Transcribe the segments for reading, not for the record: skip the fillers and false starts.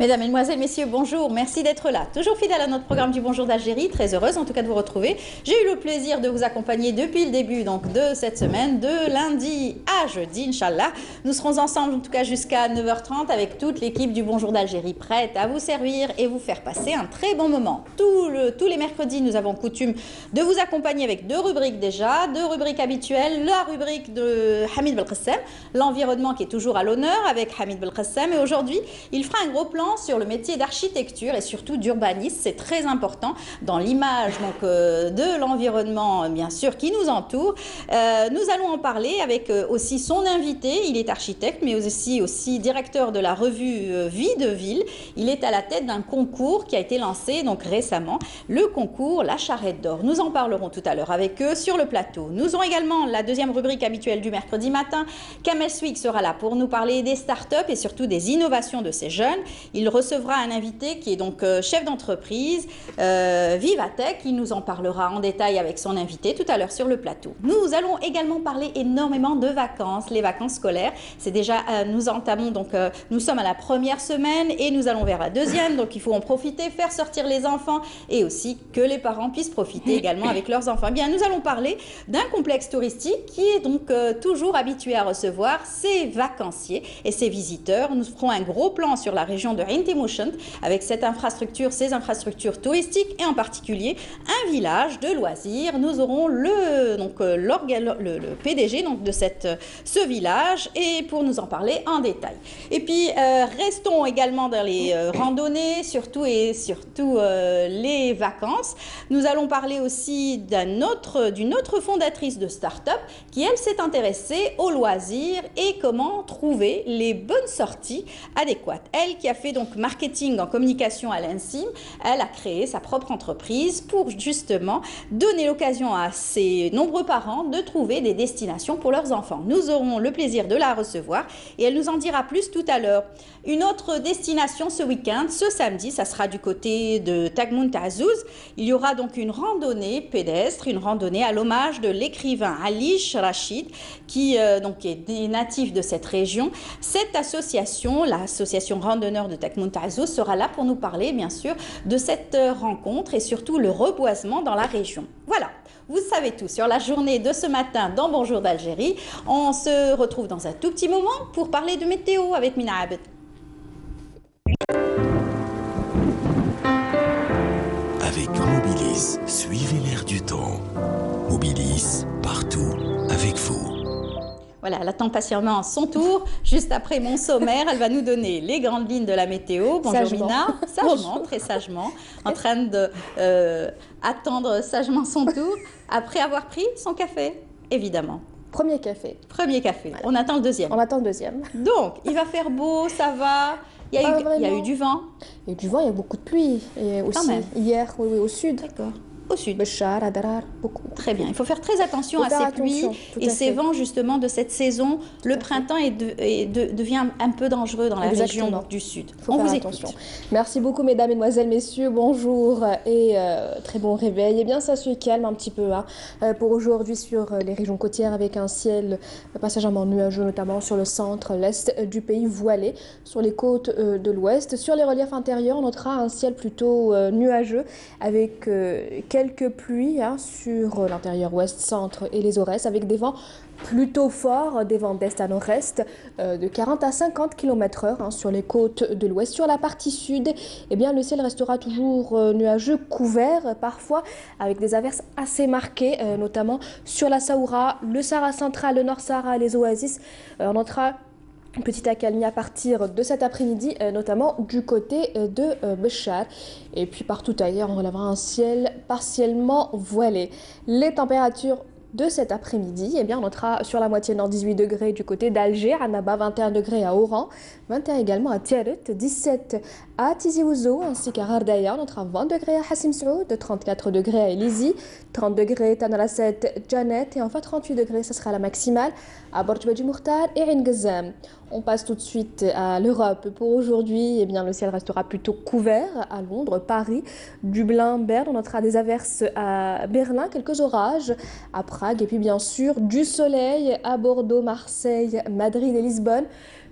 Mesdames, Mesdemoiselles, Messieurs, bonjour. Merci d'être là. Toujours fidèle à notre programme du Bonjour d'Algérie. Très heureuse en tout cas de vous retrouver. J'ai eu le plaisir de vous accompagner depuis le début de cette semaine, de lundi à jeudi, Inch'Allah. Nous serons ensemble en tout cas jusqu'à 9h30 avec toute l'équipe du Bonjour d'Algérie prête à vous servir et vous faire passer un très bon moment. Tous les mercredis, nous avons coutume de vous accompagner avec deux rubriques déjà, deux rubriques habituelles. La rubrique de Hamid Belkacem, l'environnement qui est toujours à l'honneur avec Hamid Belkacem. Et aujourd'hui, il fera un gros plan sur le métier d'architecture et surtout d'urbanisme. C'est très important dans l'image de l'environnement, bien sûr, qui nous entoure. Nous allons en parler avec aussi son invité. Il est architecte, mais aussi directeur de la revue Vie de Ville. Il est à la tête d'un concours qui a été lancé donc récemment, le concours La Charrette d'Or. Nous en parlerons tout à l'heure avec eux sur le plateau. Nous aurons également la deuxième rubrique habituelle du mercredi matin. Kamel Swig sera là pour nous parler des startups et surtout des innovations de ces jeunes. Il recevra un invité qui est donc chef d'entreprise, Vivatech. Il nous en parlera en détail avec son invité tout à l'heure sur le plateau. Nous allons également parler énormément de vacances, les vacances scolaires. C'est déjà, nous entamons donc, nous sommes à la première semaine et nous allons vers la deuxième. Donc il faut en profiter, faire sortir les enfants et aussi que les parents puissent profiter également avec leurs enfants. Eh bien, nous allons parler d'un complexe touristique qui est donc toujours habitué à recevoir ses vacanciers et ses visiteurs. Nous ferons un gros plan sur la région de Inti-Mouchent avec ces infrastructures touristiques et en particulier un village de loisirs. Nous aurons le PDG donc, de ce village et pour nous en parler en détail. Et puis restons également dans les randonnées, surtout les vacances. Nous allons parler aussi d'une autre fondatrice de start-up qui elle s'est intéressée aux loisirs et comment trouver les bonnes sorties adéquates. Elle qui a fait donc marketing en communication à l'INSIM, elle a créé sa propre entreprise pour justement donner l'occasion à ses nombreux parents de trouver des destinations pour leurs enfants. Nous aurons le plaisir de la recevoir et elle nous en dira plus tout à l'heure. Une autre destination ce week-end, ce samedi, ça sera du côté de Tagmoun Azouz. Il y aura donc une randonnée pédestre, une randonnée à l'hommage de l'écrivain Ali Rachid qui donc est natif de cette région. Cette association, l'association randonneur de Tagmoun Azouz, sera là pour nous parler bien sûr de cette rencontre et surtout le reboisement dans la région. Voilà. Vous savez tout sur la journée de ce matin dans Bonjour d'Algérie. On se retrouve dans un tout petit moment pour parler de météo avec Mina Abed. Avec Mobilis, suivez l'air du temps. Mobilis, partout, avec vous. Voilà, elle attend patiemment son tour. Juste après mon sommaire, elle va nous donner les grandes lignes de la météo. Bonjour sagement. Mina, sagement, très sagement, en train d'attendre sagement son tour, après avoir pris son café, évidemment. Premier café. Voilà. On attend le deuxième. Donc, il va faire beau, ça va. Il y a eu du vent. Il y a eu du vent, il y a beaucoup de pluie. Et aussi, hier, oui, au sud. D'accord. Au sud. Béchar, Adarar, beaucoup. Très bien. Il faut faire très attention à ces pluies et ces vents justement de cette saison. Le printemps devient un peu dangereux dans la région du sud. On vous écoute. Merci beaucoup mesdames, mesdemoiselles, messieurs. Bonjour et très bon réveil. Eh bien, ça se calme un petit peu pour aujourd'hui sur les régions côtières avec un ciel passagèrement nuageux, notamment sur le centre, l'est du pays voilé, sur les côtes de l'ouest. Sur les reliefs intérieurs, on notera un ciel plutôt nuageux avec quelques pluies sur l'intérieur ouest, centre et les Aurès avec des vents plutôt forts, des vents d'est à nord-est de 40 à 50 km/h sur les côtes de l'ouest. Sur la partie sud, eh bien, le ciel restera toujours nuageux, couvert parfois avec des averses assez marquées, notamment sur la Saoura, le Sahara central, le Nord Sahara, les oasis. On notera une petite accalmie à partir de cet après-midi, notamment du côté de Béchar. Et puis partout ailleurs, on relèvera un ciel partiellement voilé. Les températures de cet après-midi, eh bien, on notera sur la moitié nord 18 degrés du côté d'Alger, à Naba 21 degrés à Oran, 21 également à Tiaret, 17 à Tizi Ouzou ainsi qu'à Ardaya. On notera 20 degrés à Hassim Saoud, 34 degrés à Elizi, 30 degrés Tanarasset, Janet et enfin 38 degrés, ça sera la maximale à Borj Mourtar et Ain Gazzam. On passe tout de suite à l'Europe. Pour aujourd'hui, eh bien, le ciel restera plutôt couvert à Londres, Paris, Dublin, Berne. On notera des averses à Berlin, quelques orages à Prague et puis bien sûr du soleil à Bordeaux, Marseille, Madrid et Lisbonne.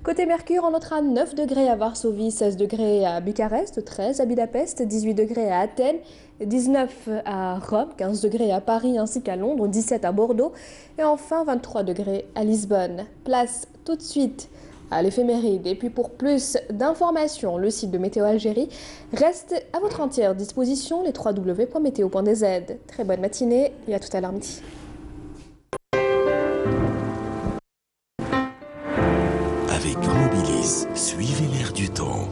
Côté Mercure, on notera 9 degrés à Varsovie, 16 degrés à Bucarest, 13 à Budapest, 18 degrés à Athènes, 19 à Rome, 15 degrés à Paris ainsi qu'à Londres, 17 à Bordeaux et enfin 23 degrés à Lisbonne. Place tout de suite à l'éphéméride. Et puis pour plus d'informations, le site de Météo Algérie reste à votre entière disposition, les www.meteo.dz. Très bonne matinée et à tout à l'heure midi. Avec Mobilis, suivez l'air du temps.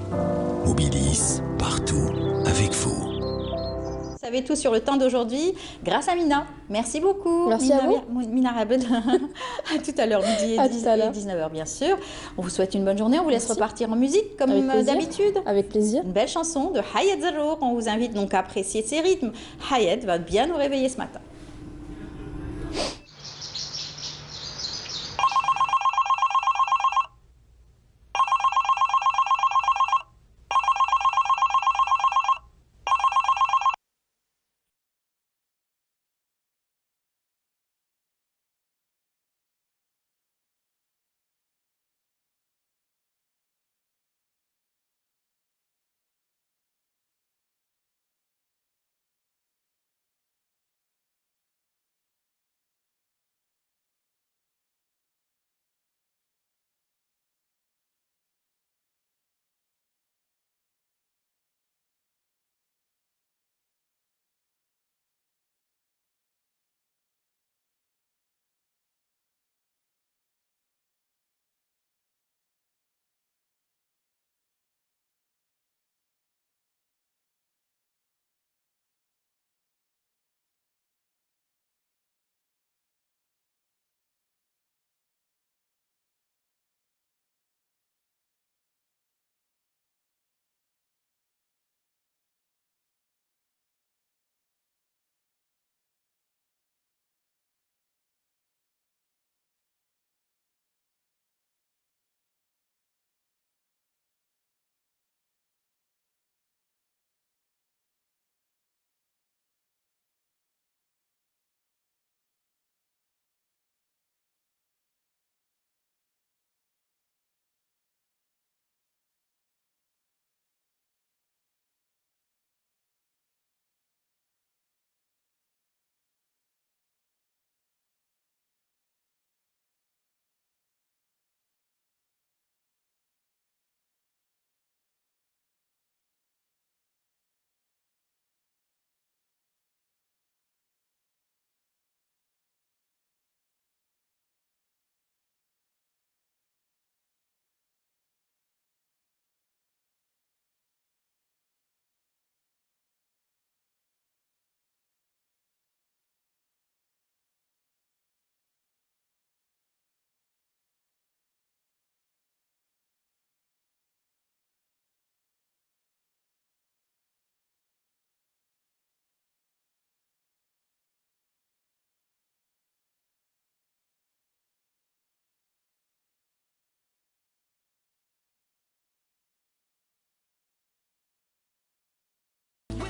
Mobilis, partout, avec vous. Vous savez tout sur le temps d'aujourd'hui grâce à Mina. Merci beaucoup. Merci à vous. Mina Rabed. À tout à l'heure, midi et 19h bien sûr. On vous souhaite une bonne journée. On vous laisse repartir en musique comme d'habitude. Avec plaisir. Une belle chanson de Hayat Zarrour. On vous invite donc à apprécier ses rythmes. Hayat va bien nous réveiller ce matin.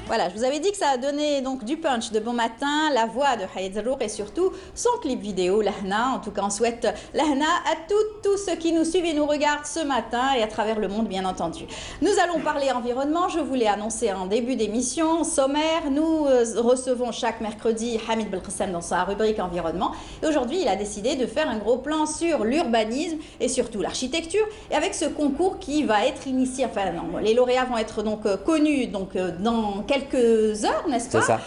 Voilà, je vous avais dit que ça a donné donc du punch de bon matin, la voix de Hayat Zarrour et surtout son clip vidéo, Lahna. En tout cas, on souhaite Lahna à tous ceux qui nous suivent et nous regardent ce matin et à travers le monde, bien entendu. Nous allons parler environnement. Je vous l'ai annoncé en début d'émission. Sommaire, nous recevons chaque mercredi Hamid Belkacem dans sa rubrique environnement. Et aujourd'hui, il a décidé de faire un gros plan sur l'urbanisme et surtout l'architecture. Et avec ce concours qui va être initié, enfin non, les lauréats vont être donc connus donc, dans quelques heures, n'est-ce pas? C'est ça.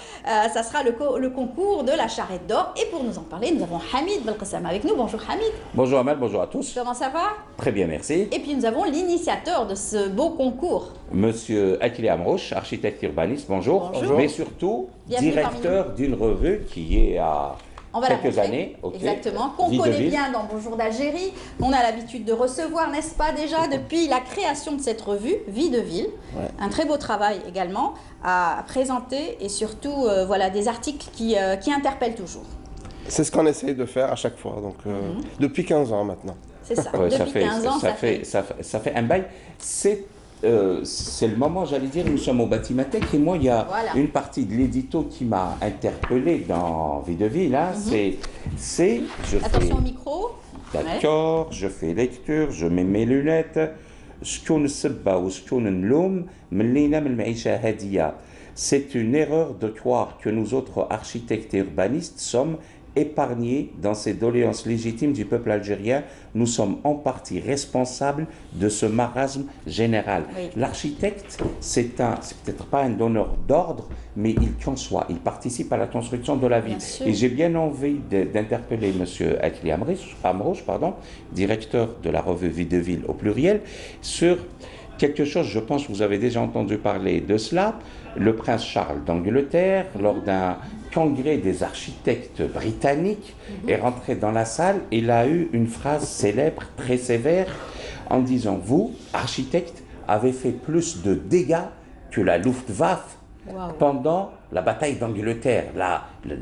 Ça sera le concours de la charrette d'or. Et pour nous en parler, nous avons Hamid Belkacem avec nous. Bonjour Hamid. Bonjour Amel, bonjour à tous. Comment ça va? Très bien, merci. Et puis nous avons l'initiateur de ce beau concours. Monsieur Akili Amrouche, architecte urbaniste, bonjour. Bonjour. Mais surtout, Bienvenue directeur d'une revue qui est à On va quelques la années. Okay. Exactement, qu'on Vie de connaît ville. bien dans Bonjour d'Algérie. On a l'habitude de recevoir, n'est-ce pas, déjà depuis la création de cette revue, Vie de ville. Ouais. Un très beau travail également à présenter et surtout voilà, des articles qui interpellent toujours. C'est ce qu'on essaye de faire à chaque fois, donc depuis 15 ans maintenant. C'est ça, Ouais, depuis 15 ans, ça fait... un bail. C'est le moment, j'allais dire, nous sommes au Batimatech et moi, il y a Voilà. une partie de l'édito qui m'a interpellé dans Vie de ville. Hein, je Attention au fais... micro. D'accord, je fais lecture, je mets mes lunettes. شكون السبة وشكون النلوم من لينا من المعيشة هادية. C'est une erreur de croire que nous autres architectes et urbanistes sommes épargnés dans ces doléances légitimes du peuple algérien. Nous sommes en partie responsables de ce marasme général. Oui. L'architecte, c'est peut-être pas un donneur d'ordre, mais il conçoit, il participe à la construction de la ville. Et j'ai bien envie d'interpeller M. Akli Amrouche, directeur de la revue Vie de Ville au pluriel, sur quelque chose, je pense que vous avez déjà entendu parler de cela. Le prince Charles d'Angleterre, lors d'un congrès des architectes britanniques, est rentré dans la salle et il a eu une phrase célèbre, très sévère, en disant « Vous, architectes, avez fait plus de dégâts que la Luftwaffe pendant la bataille d'Angleterre.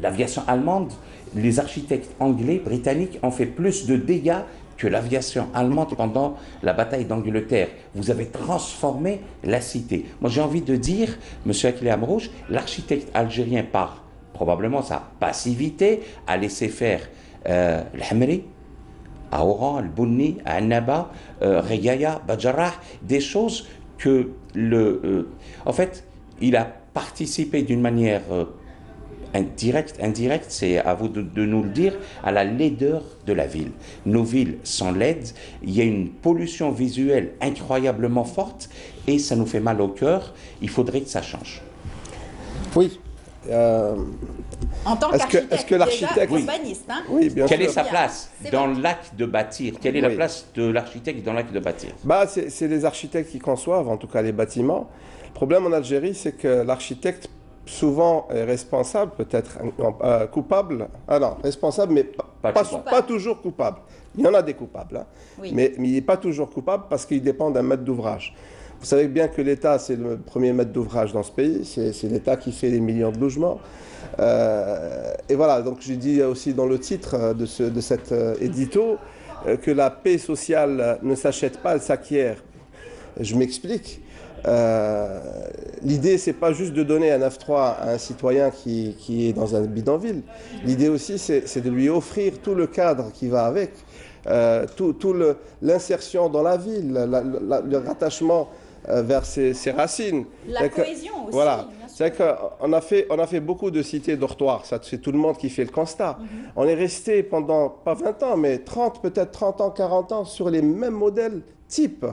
L'aviation allemande, les architectes anglais, britanniques ont fait plus de dégâts que l'aviation allemande pendant la bataille d'Angleterre. Vous avez transformé la cité. » Moi, j'ai envie de dire, M. Akli Amrouche, l'architecte algérien, par probablement sa passivité, a laissé faire l'Hamri, à Oran, al-Bouni, à Annaba, Regaya, Bajarrah, des choses que en fait, il a participé d'une manière indirecte, c'est à vous de nous le dire, à la laideur de la ville. Nos villes sont laides, il y a une pollution visuelle incroyablement forte et ça nous fait mal au cœur. Il faudrait que ça change. Oui. En tant qu'architecte, est-ce que l'architecte, urbaniste, hein? Oui, bien Quelle sûr. est sa place dans vrai. l'acte de bâtir? Quelle est la place de l'architecte dans l'acte de bâtir? C'est les architectes qui conçoivent, en tout cas les bâtiments. Le problème en Algérie, c'est que l'architecte souvent est responsable, peut-être coupable. Ah non, responsable, mais pas toujours coupable. Il y en a des coupables, hein. Oui. Mais il n'est pas toujours coupable parce qu'il dépend d'un maître d'ouvrage. Vous savez bien que l'État, c'est le premier maître d'ouvrage dans ce pays. C'est l'État qui fait les millions de logements. Et voilà, donc j'ai dit aussi dans le titre de cet édito que la paix sociale ne s'achète pas, elle s'acquiert. Je m'explique. L'idée, c'est pas juste de donner un 9-3 à un citoyen qui est dans un bidonville. L'idée aussi, c'est de lui offrir tout le cadre qui va avec, l'insertion dans la ville, le rattachement vers ses racines. La cohésion aussi. Voilà. Bien sûr. C'est qu'on a fait beaucoup de cités dortoirs, ça c'est tout le monde qui fait le constat. On est resté pendant, pas 20 ans, mais 30, peut-être 30 ans, 40 ans sur les mêmes modèles types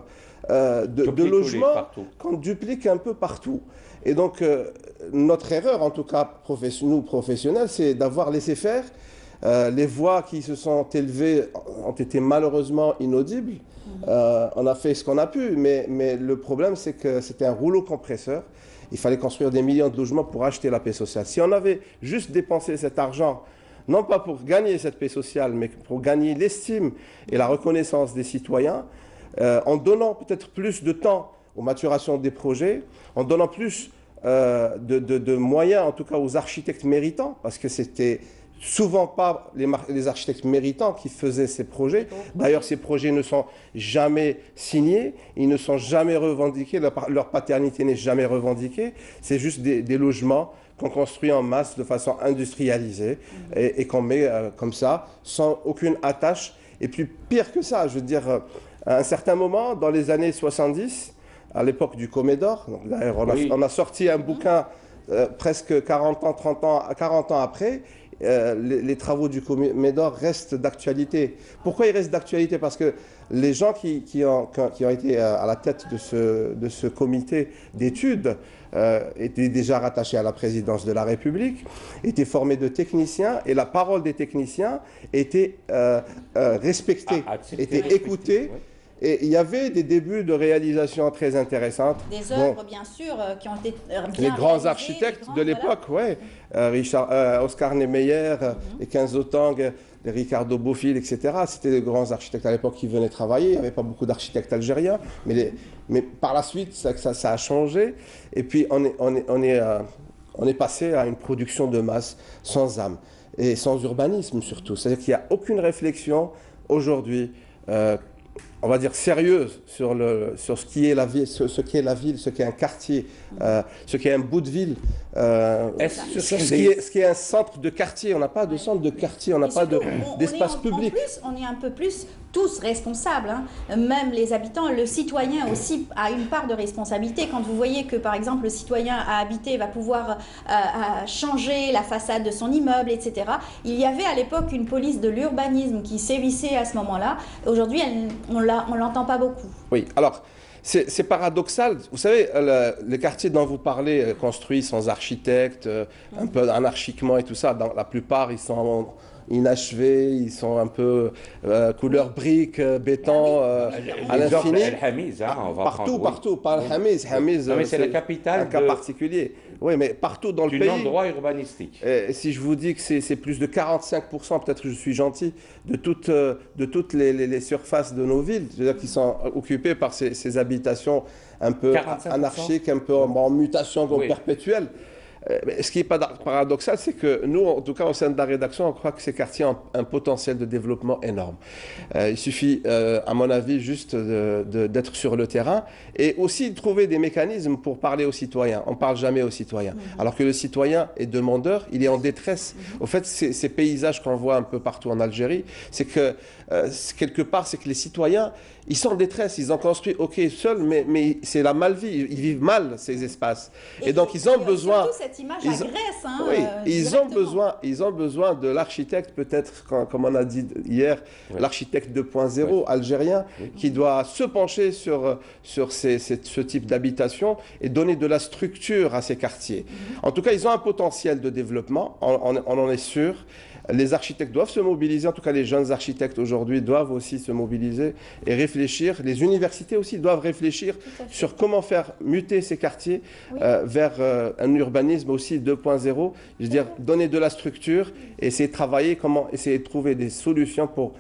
de logements qu'on duplique un peu partout. Et donc, notre erreur, en tout cas, nous professionnels, c'est d'avoir laissé faire. Les voix qui se sont élevées ont été malheureusement inaudibles. On a fait ce qu'on a pu, mais le problème, c'est que c'était un rouleau compresseur. Il fallait construire des millions de logements pour acheter la paix sociale. Si on avait juste dépensé cet argent, non pas pour gagner cette paix sociale, mais pour gagner l'estime et la reconnaissance des citoyens, en donnant peut-être plus de temps aux maturations des projets, en donnant plus de moyens, en tout cas aux architectes méritants, parce que c'était souvent pas les architectes méritants qui faisaient ces projets. D'ailleurs, ces projets ne sont jamais signés, ils ne sont jamais revendiqués, leur paternité n'est jamais revendiquée. C'est juste des logements qu'on construit en masse de façon industrialisée et qu'on met comme ça, sans aucune attache. Et puis pire que ça, je veux dire, à un certain moment, dans les années 70, à l'époque du Comédor, d'ailleurs on a sorti un bouquin presque 40 ans après, les travaux du Comédor restent d'actualité. Pourquoi ils restent d'actualité? Parce que les gens qui ont été à la tête de ce comité d'études étaient déjà rattachés à la présidence de la République, étaient formés de techniciens, et la parole des techniciens était respectée, était écoutée. Oui. Et il y avait des débuts de réalisation très intéressantes. Des œuvres, bien sûr, qui ont été bien les grands architectes de l'époque, Oscar Niemeyer, les 15 Otang, les Ricardo Bofill, etc. C'était les grands architectes à l'époque qui venaient travailler. Il n'y avait pas beaucoup d'architectes algériens, mais par la suite, ça a changé. Et puis, on est passé à une production de masse sans âme et sans urbanisme surtout. C'est-à-dire qu'il n'y a aucune réflexion aujourd'hui on va dire, sérieuse sur ce qui est la ville, ce qu'est la ville, ce qu'est un quartier, ce qu'est un bout de ville, ce qui est un centre de quartier. On n'a pas de centre de quartier, on n'a pas d'espace public. En plus, on est un peu plus tous responsables, hein. Même les habitants, le citoyen aussi a une part de responsabilité. Quand vous voyez que, par exemple, le citoyen à habiter va pouvoir changer la façade de son immeuble, etc. Il y avait à l'époque une police de l'urbanisme qui sévissait à ce moment-là. Aujourd'hui, on ne l'entend pas beaucoup. Oui, alors, c'est paradoxal. Vous savez, les quartiers dont vous parlez, construits sans architecte, un peu anarchiquement et tout ça, dans la plupart, ils sont inachevés, ils sont un peu couleur brique, béton, à l'infini. Partout, pas Al-Hamiz. Non, mais c'est la capitale. Un cas particulier. Oui, mais partout dans le pays. Du non-droit urbanistique. Si je vous dis que c'est plus de 45%, peut-être que je suis gentil, de toutes les surfaces de nos villes, c'est-à-dire qui sont occupées par ces habitations un peu anarchiques, un peu en mutation perpétuelle. Ce qui est paradoxal, c'est que nous, en tout cas au sein de la rédaction, on croit que ces quartiers ont un potentiel de développement énorme. Il suffit, à mon avis, juste d'être sur le terrain et aussi de trouver des mécanismes pour parler aux citoyens. On ne parle jamais aux citoyens. Alors que le citoyen est demandeur, il est en détresse. Au fait, ces paysages qu'on voit un peu partout en Algérie, c'est que quelque part, c'est que les citoyens, ils sont en détresse, ils ont construit, seuls, mais c'est la mal-vie, ils vivent mal ces espaces. Et donc, ils ont besoin... Surtout cette image agresse, hein, oui, ils ont besoin de l'architecte, peut-être, comme on a dit hier, l'architecte 2.0 algérien, qui doit se pencher sur ce type d'habitation et donner de la structure à ces quartiers. En tout cas, ils ont un potentiel de développement, on en est sûr. Les architectes doivent se mobiliser, en tout cas les jeunes architectes aujourd'hui doivent aussi se mobiliser et réfléchir. Les universités aussi doivent réfléchir sur comment faire muter ces quartiers vers un urbanisme aussi 2.0. Je veux dire, donner de la structure et essayer de travailler, comment essayer de trouver des solutions pour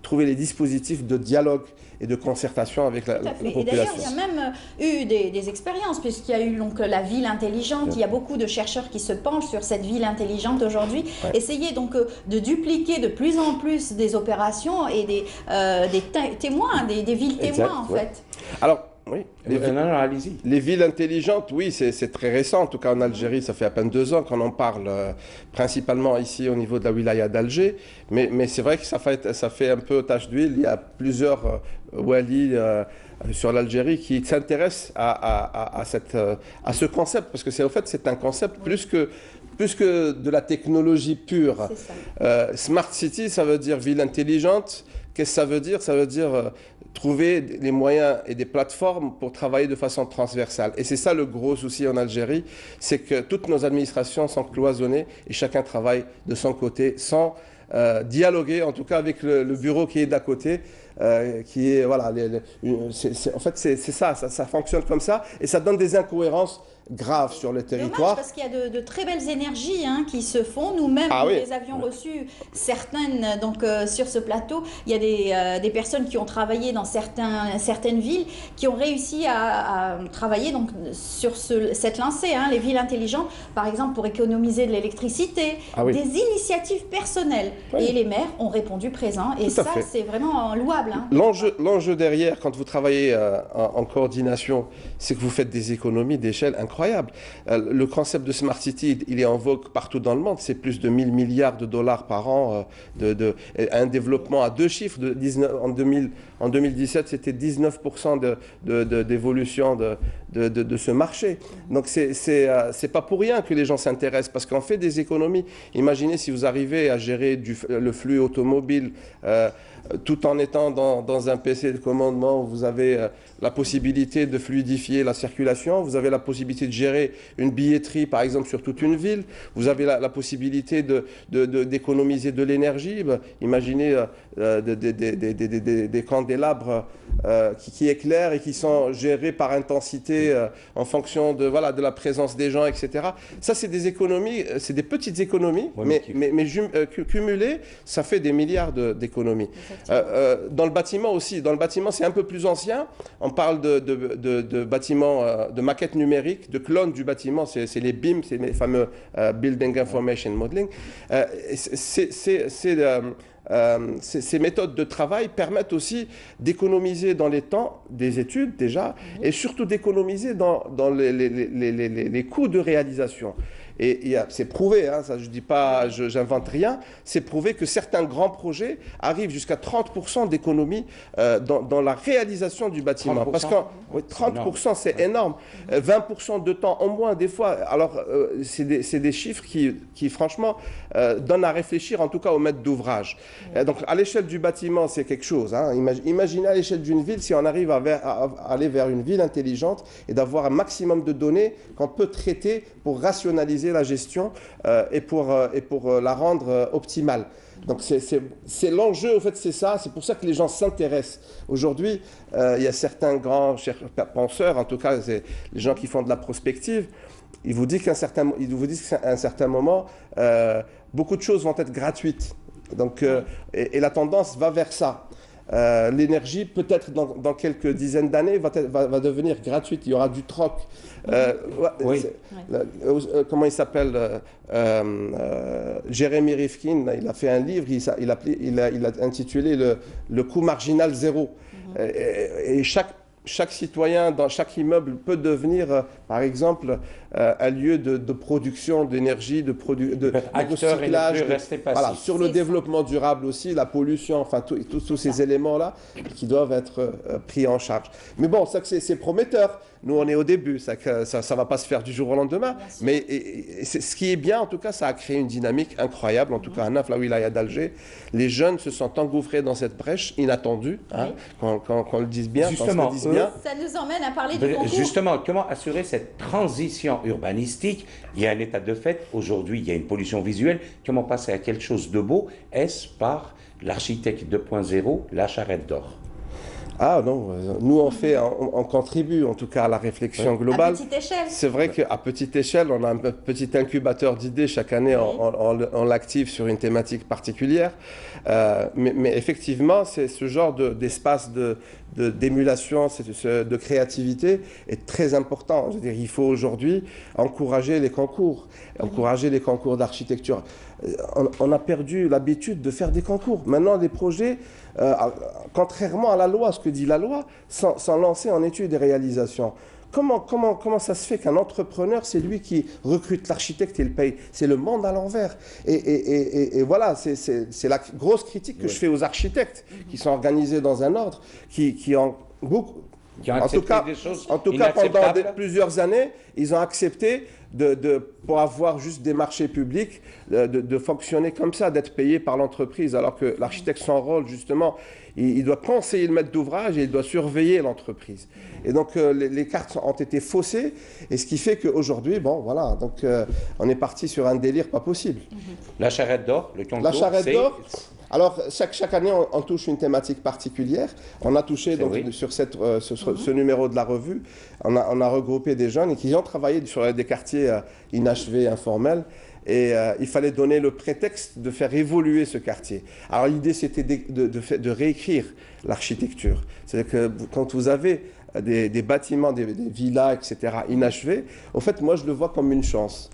trouver les dispositifs de dialogue et de concertation avec la population. Et d'ailleurs, il y a même eu des expériences, puisqu'il y a eu donc la ville intelligente. Il y a beaucoup de chercheurs qui se penchent sur cette ville intelligente aujourd'hui. Essayer donc de dupliquer de plus en plus des opérations et des témoins, des villes témoins en fait. Alors, oui. Allez-y. Les villes intelligentes, oui, c'est très récent. En tout cas, en Algérie, ça fait à peine 2 ans qu'on en parle, principalement ici au niveau de la wilaya d'Alger. Mais c'est vrai que ça fait un peu tache d'huile. Il y a plusieurs walis sur l'Algérie qui s'intéressent à ce concept. Parce que c'est un concept plus que de la technologie pure. Smart City, ça veut dire ville intelligente. Qu'est-ce que ça veut dire? Ça veut dire trouver des moyens et des plateformes pour travailler de façon transversale. Et c'est ça le gros souci en Algérie, c'est que toutes nos administrations sont cloisonnées et chacun travaille de son côté sans dialoguer, en tout cas avec le bureau qui est d'à côté, qui est, voilà, en fait c'est ça fonctionne comme ça et ça donne des incohérences graves sur le territoire. Dommage parce qu'il y a de très belles énergies qui se font. Nous-mêmes, nous les avions reçues, certaines, donc sur ce plateau. Il y a des personnes qui ont travaillé dans certaines villes, qui ont réussi à travailler donc, sur cette lancée, les villes intelligentes, par exemple pour économiser de l'électricité, des initiatives personnelles. Et les maires ont répondu présent. Et ça, c'est vraiment louable. L'enjeu derrière, quand vous travaillez en coordination, c'est que vous faites des économies d'échelle incroyables. Le concept de Smart City, il est en vogue partout dans le monde. C'est plus de 1000 milliards de dollars par an, un développement à 2 chiffres. En 2017, c'était 19% d'évolution de ce marché. Donc, c'est pas pour rien que les gens s'intéressent, parce qu'on fait des économies. Imaginez si vous arrivez à gérer le flux automobile tout en étant dans un PC de commandement, vous avez la possibilité de fluidifier la circulation, vous avez la possibilité de gérer une billetterie, par exemple, sur toute une ville, vous avez la possibilité d'économiser de l'énergie. Imaginez des candélabres qui éclairent et qui sont gérés par intensité en fonction de la présence des gens, etc. Ça, c'est des économies, c'est des petites économies, mais cumulées, ça fait des milliards d'économies. Dans le bâtiment aussi, c'est un peu plus ancien. On parle de bâtiments, de maquettes numériques, de clone du bâtiment, c'est les BIM, c'est les fameux Building Information Modeling. Ces méthodes de travail permettent aussi d'économiser dans les temps des études déjà, et surtout d'économiser dans les coûts de réalisation. Et c'est prouvé, hein, ça je dis pas, j'invente rien, c'est prouvé que certains grands projets arrivent jusqu'à 30% d'économie dans la réalisation du bâtiment. 30%. Parce que 30% c'est énorme. 20% de temps en moins des fois. Alors c'est des chiffres qui franchement donnent à réfléchir, en tout cas au maître d'ouvrage. Donc à l'échelle du bâtiment c'est quelque chose. Hein. Imaginez à l'échelle d'une ville si on arrive à aller vers une ville intelligente et d'avoir un maximum de données qu'on peut traiter pour rationaliser la gestion et pour la rendre optimale. Donc c'est l'enjeu, en fait, c'est ça. C'est pour ça que les gens s'intéressent. Aujourd'hui, il y a certains grands penseurs, en tout cas c'est les gens qui font de la prospective, ils vous disent qu'à un certain moment, beaucoup de choses vont être gratuites. Donc, et la tendance va vers ça. L'énergie, peut-être dans quelques dizaines d'années, va devenir gratuite. Il y aura du troc. Oui. Comment il s'appelle Jérémy Rifkin, il a fait un livre, il a intitulé le coût marginal zéro. Et chaque citoyen dans chaque immeuble peut devenir, par exemple, un lieu de production d'énergie, de recyclage, voilà, sur le développement durable aussi, la pollution, enfin tous ces éléments-là qui doivent être pris en charge. Mais bon, ça c'est prometteur. Nous, on est au début, ça ne va pas se faire du jour au lendemain. Mais ce qui est bien, en tout cas, ça a créé une dynamique incroyable. En tout cas, à Naf, la wilaya d'Alger, les jeunes se sont engouffrés dans cette brèche inattendue, hein, qu'on le dise bien. Justement, ça nous emmène à parler du concours. Justement, comment assurer cette transition urbanistique? Il y a un état de fait. Aujourd'hui, il y a une pollution visuelle. Comment passer à quelque chose de beau? Est-ce par l'architecte 2.0, la charrette d'or? Ah non, nous on contribue en tout cas à la réflexion globale. À petite échelle. C'est vrai qu'à petite échelle, on a un petit incubateur d'idées. Chaque année, on l'active sur une thématique particulière. Mais effectivement, c'est ce genre d'espace d'émulation, de créativité est très important. Je veux dire, il faut aujourd'hui encourager les concours d'architecture. On a perdu l'habitude de faire des concours. Maintenant, des projets, contrairement à la loi, ce que dit la loi, sont lancés en études et réalisations. Comment ça se fait qu'un entrepreneur, c'est lui qui recrute l'architecte et le paye? C'est le monde à l'envers. Et voilà, c'est la grosse critique que je fais aux architectes qui sont organisés dans un ordre, qui ont beaucoup... En tout cas, pendant plusieurs années, ils ont accepté pour avoir juste des marchés publics, de fonctionner comme ça, d'être payé par l'entreprise, alors que l'architecte, son rôle, justement, il doit conseiller le maître d'ouvrage et il doit surveiller l'entreprise. Et donc, les cartes ont été faussées, et ce qui fait qu'aujourd'hui, bon, voilà, donc on est parti sur un délire pas possible. La charrette d'or, le concours, la charrette d'or. Alors, chaque année, on touche une thématique particulière. On a touché, donc, sur ce numéro de la revue, on a regroupé des jeunes qui ont travaillé sur des quartiers inachevés, informels. Et il fallait donner le prétexte de faire évoluer ce quartier. Alors, l'idée, c'était de réécrire l'architecture. C'est-à-dire que quand vous avez des bâtiments, des villas, etc., inachevés, au fait, moi, je le vois comme une chance.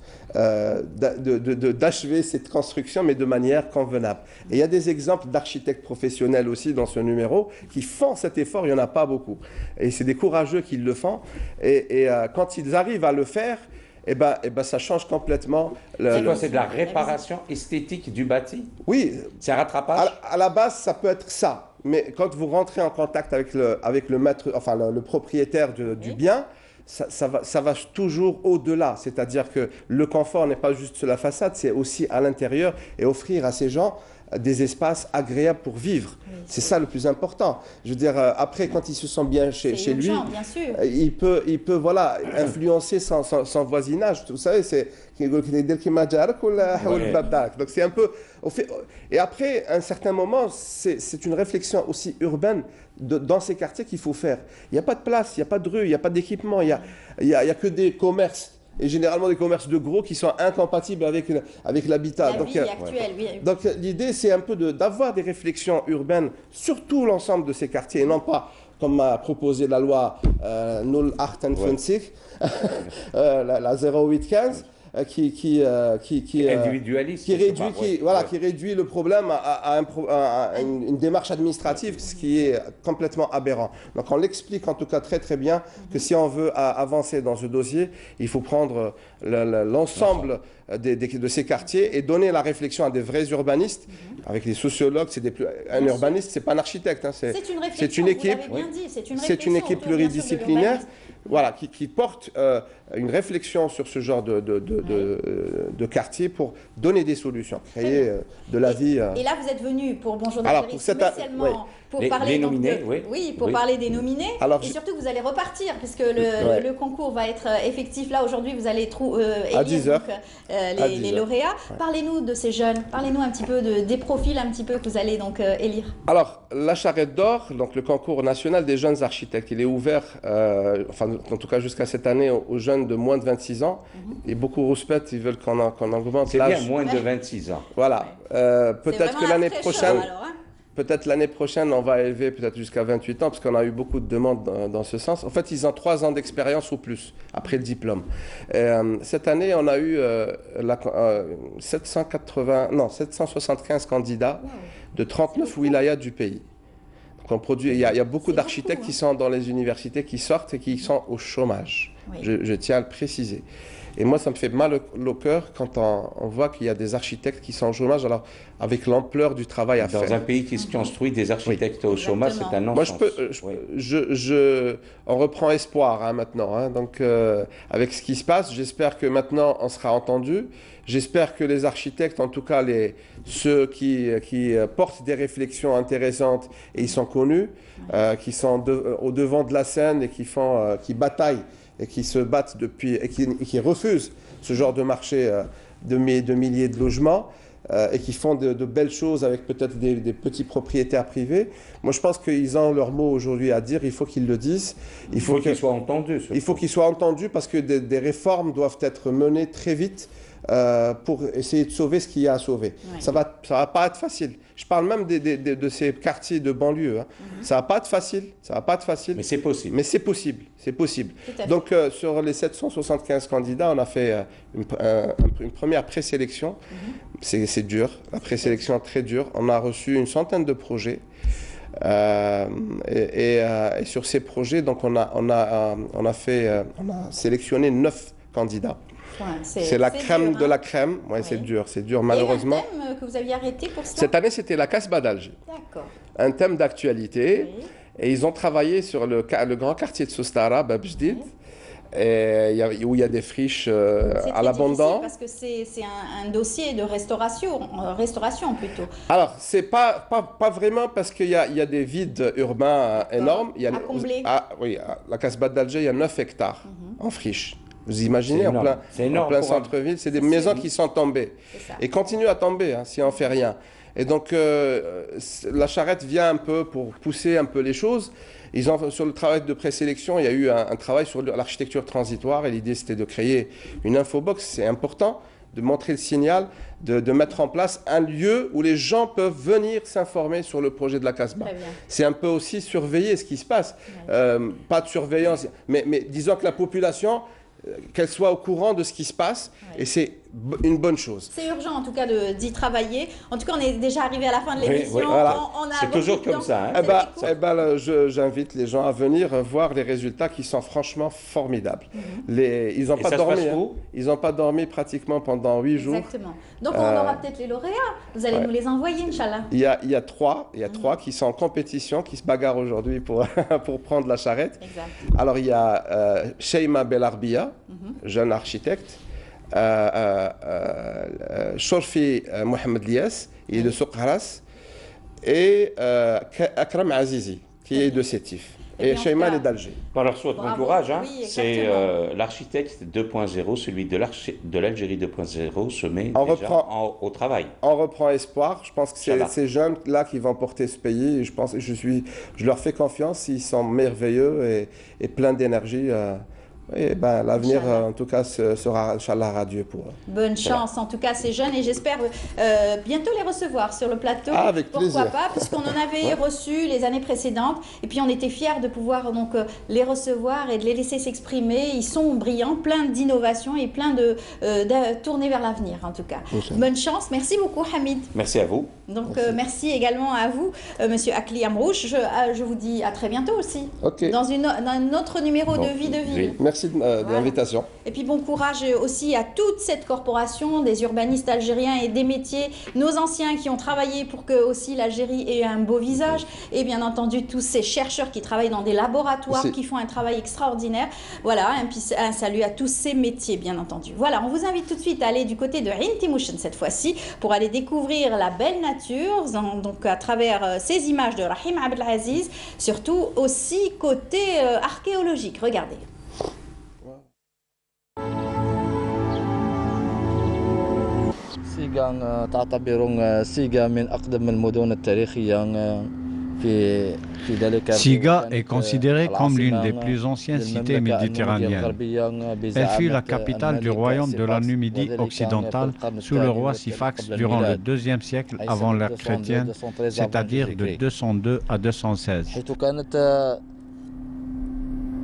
D'achever cette construction, mais de manière convenable. Et il y a des exemples d'architectes professionnels aussi dans ce numéro qui font cet effort, il n'y en a pas beaucoup. Et c'est des courageux qui le font. Et quand ils arrivent à le faire, eh ben, ça change complètement. C'est quoi? C'est de la réparation esthétique du bâti? Oui. C'est un rattrapage? À la base, ça peut être ça. Mais quand vous rentrez en contact avec le maître, enfin le propriétaire du bien, ça va toujours au-delà. C'est-à-dire que le confort n'est pas juste sur la façade, c'est aussi à l'intérieur et offrir à ces gens des espaces agréables pour vivre. Oui, c'est ça le plus important. Je veux dire, après, quand il se sent bien chez lui, bien sûr. Il peut voilà, influencer son voisinage. Vous savez, c'est... Donc c'est un peu... Et après, à un certain moment, c'est une réflexion aussi urbaine dans ces quartiers qu'il faut faire. Il n'y a pas de place, il n'y a pas de rue, il n'y a pas d'équipement, il n'y a que des commerces. Et généralement des commerces de gros qui sont incompatibles avec l'habitat. Donc l'idée, c'est un peu d'avoir des réflexions urbaines sur tout l'ensemble de ces quartiers, et non pas comme a proposé la loi 0855, la 0815, qui individualiste, qui réduit le problème à une démarche administrative, ce qui est complètement aberrant. Donc on l'explique en tout cas très très bien que si on veut avancer dans ce dossier, il faut prendre l'ensemble de ces quartiers et donner la réflexion à des vrais urbanistes, avec les sociologues. Un urbaniste, c'est pas un architecte, hein, c'est une équipe, c'est une équipe pluridisciplinaire. Voilà, qui porte une réflexion sur ce genre de quartier pour donner des solutions, créer de la vie. Et là, vous êtes venu pour Bonjour d'Algérie spécialement pour parler parler des nominés. Et surtout, vous allez repartir, puisque le concours va être effectif. Là, aujourd'hui, vous allez élire les lauréats. Parlez-nous de ces jeunes, parlez-nous un petit peu des profils un petit peu que vous allez donc élire. Alors, la Charrette d'Or, donc le concours national des jeunes architectes, il est ouvert, en tout cas jusqu'à cette année, aux jeunes de moins de 26 ans. Et beaucoup rouspètent, ils veulent qu'on augmente l'âge. C'est bien, moins de 26 ans. Voilà. Peut-être que l'année prochaine... Peut-être l'année prochaine, on va élever peut-être jusqu'à 28 ans, parce qu'on a eu beaucoup de demandes dans ce sens. En fait, ils ont 3 ans d'expérience ou plus, après le diplôme. Cette année, on a eu 775 candidats de 39 wilayas du pays. Donc il y a beaucoup d'architectes qui sont dans les universités, qui sortent et qui sont au chômage. Oui. Je tiens à le préciser. Et moi, ça me fait mal au cœur quand on voit qu'il y a des architectes qui sont au chômage, alors avec l'ampleur du travail à faire. Dans un pays qui se construit, des architectes au chômage, c'est un non-sens. Moi, on reprend espoir maintenant. Hein, donc, avec ce qui se passe, j'espère que maintenant, on sera entendu. J'espère que les architectes, en tout cas ceux qui portent des réflexions intéressantes, et ils sont connus, qui sont au devant de la scène et qui bataillent et qui se battent depuis et qui refusent ce genre de marché de milliers de logements et qui font de belles choses avec peut-être des petits propriétaires privés. Moi, je pense qu'ils ont leur mot aujourd'hui à dire. Il faut qu'ils le disent. Il faut qu'ils soient entendus. Il faut qu'ils soient entendus parce que des réformes doivent être menées très vite pour essayer de sauver ce qu'il y a à sauver. Ouais. Ça va pas être facile. Je parle même de ces quartiers de banlieue. Hein. Ça va pas être facile. Ça va pas être facile. Mais c'est possible. Mais c'est possible. C'est possible. Donc, sur les 775 candidats, on a fait une première présélection. C'est dur. La présélection est très dure. On a reçu une centaine de projets. Et sur ces projets, donc on a sélectionné 9 candidats. Ouais, c'est la crème dur, de la crème. Ouais, oui. C'est dur malheureusement. Et un thème que vous aviez arrêté pour cela? Cette année, c'était la Casbah d'Alger. D'accord. Un thème d'actualité. Oui. Et ils ont travaillé sur le grand quartier de Soustara, Bab Jdid, où il y a des friches à l'abondance. Parce que c'est un dossier de restauration plutôt. Alors, c'est pas vraiment parce qu'il y a des vides urbains énormes. À combler. Oui, à la Casbah d'Alger, il y a 9 hectares en friche. Vous imaginez, en plein centre-ville, c'est des maisons qui sont tombées. Et continuent à tomber si on ne fait rien. Et donc, la Charrette vient un peu pour pousser un peu les choses. Sur le travail de présélection, il y a eu un travail sur l'architecture transitoire. Et l'idée, c'était de créer une infobox. C'est important de montrer le signal, de mettre en place un lieu où les gens peuvent venir s'informer sur le projet de la Casbah. C'est un peu aussi surveiller ce qui se passe. Pas de surveillance, mais disons que la population... qu'elle soit au courant de ce qui se passe, et c'est une bonne chose. C'est urgent en tout cas d'y travailler. En tout cas, on est déjà arrivé à la fin de l'émission. Oui, voilà. C'est toujours comme ça. J'invite les gens à venir voir les résultats qui sont franchement formidables. Ils n'ont pas dormi. Ils n'ont pas dormi pratiquement pendant 8 jours. Exactement. Donc on aura peut-être les lauréats. Vous allez nous les envoyer, Inch'Allah. Il y a trois qui sont en compétition, qui se bagarrent aujourd'hui pour prendre la Charrette. Exact. Alors il y a Sheima Belarbia, jeune architecte. Shorfi Mohamed Lias, il est de Soukharas, et Akram Azizi, qui est de Sétif. Et Sheima est d'Alger. Alors, soit bon courage, hein. Oui, c'est l'architecte 2.0, celui de l'Algérie 2.0 se met au travail. On reprend espoir. Je pense que c'est ces jeunes-là qui vont porter ce pays. Et je leur fais confiance. Ils sont merveilleux et pleins d'énergie Et ben, l'avenir, en tout cas, sera, Inch'Allah, radieux pour eux. Bonne chance, en tout cas, ces jeunes, et j'espère bientôt les recevoir sur le plateau. Ah, avec plaisir. Pourquoi pas, puisqu'on en avait reçu les années précédentes, et puis on était fiers de pouvoir donc les recevoir et de les laisser s'exprimer. Ils sont brillants, plein d'innovations et plein de tournés vers l'avenir, en tout cas. Bonne chance, merci beaucoup, Hamid. Merci à vous. Donc, merci également à vous, Monsieur Akli Amrouche. Je vous dis à très bientôt aussi, dans un autre numéro de Vie de Ville. Oui. Merci de l'invitation. Et puis bon courage aussi à toute cette corporation des urbanistes algériens et des métiers, nos anciens qui ont travaillé pour que aussi l'Algérie ait un beau visage, et bien entendu tous ces chercheurs qui travaillent dans des laboratoires, qui font un travail extraordinaire. Voilà, et puis un salut à tous ces métiers, bien entendu. Voilà, on vous invite tout de suite à aller du côté de Ain Timouchen cette fois-ci pour aller découvrir la belle nature, donc à travers ces images de Rahim Abdelaziz, surtout aussi côté archéologique. Regardez. سيغا تعتبر سيغا من أقدم المدن التاريخية Siga est considérée comme l'une des plus anciennes cités méditerranéennes. Elle fut la capitale du royaume de la Numidie occidentale sous le roi Sifax durant le IIe siècle avant l'ère chrétienne, c'est-à-dire de 202 à 216.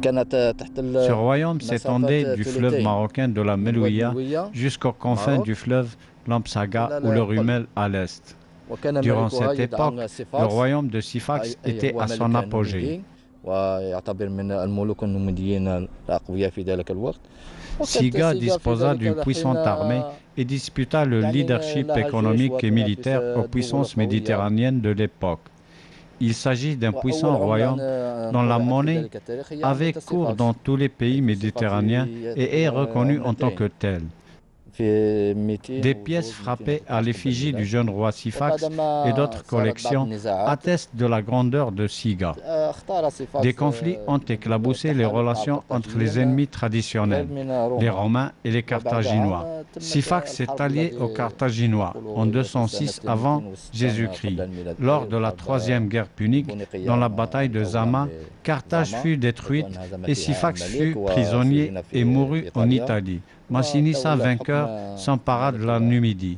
Ce royaume s'étendait du fleuve marocain de la Melouia jusqu'aux confins du fleuve Lampsaga ou le Rumel à l'est. Durant cette époque, le royaume de Sifax était à son apogée. Siga disposa d'une puissante armée et disputa le leadership économique et militaire aux puissances méditerranéennes de l'époque. Il s'agit d'un puissant royaume dont la monnaie avait cours dans tous les pays méditerranéens et est reconnue en tant que telle. Des pièces frappées à l'effigie du jeune roi Sifax et d'autres collections attestent de la grandeur de Siga. Des conflits ont éclaboussé les relations entre les ennemis traditionnels, les Romains et les Carthaginois. Sifax s'est allié aux Carthaginois en 206 avant Jésus-Christ. Lors de la troisième guerre punique, dans la bataille de Zama, Carthage fut détruite et Sifax fut prisonnier et mourut en Italie. Massinissa, vainqueur, s'empara de la Numidie.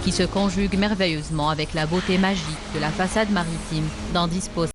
qui se conjugue merveilleusement avec la beauté magique de la façade maritime d'en disposer.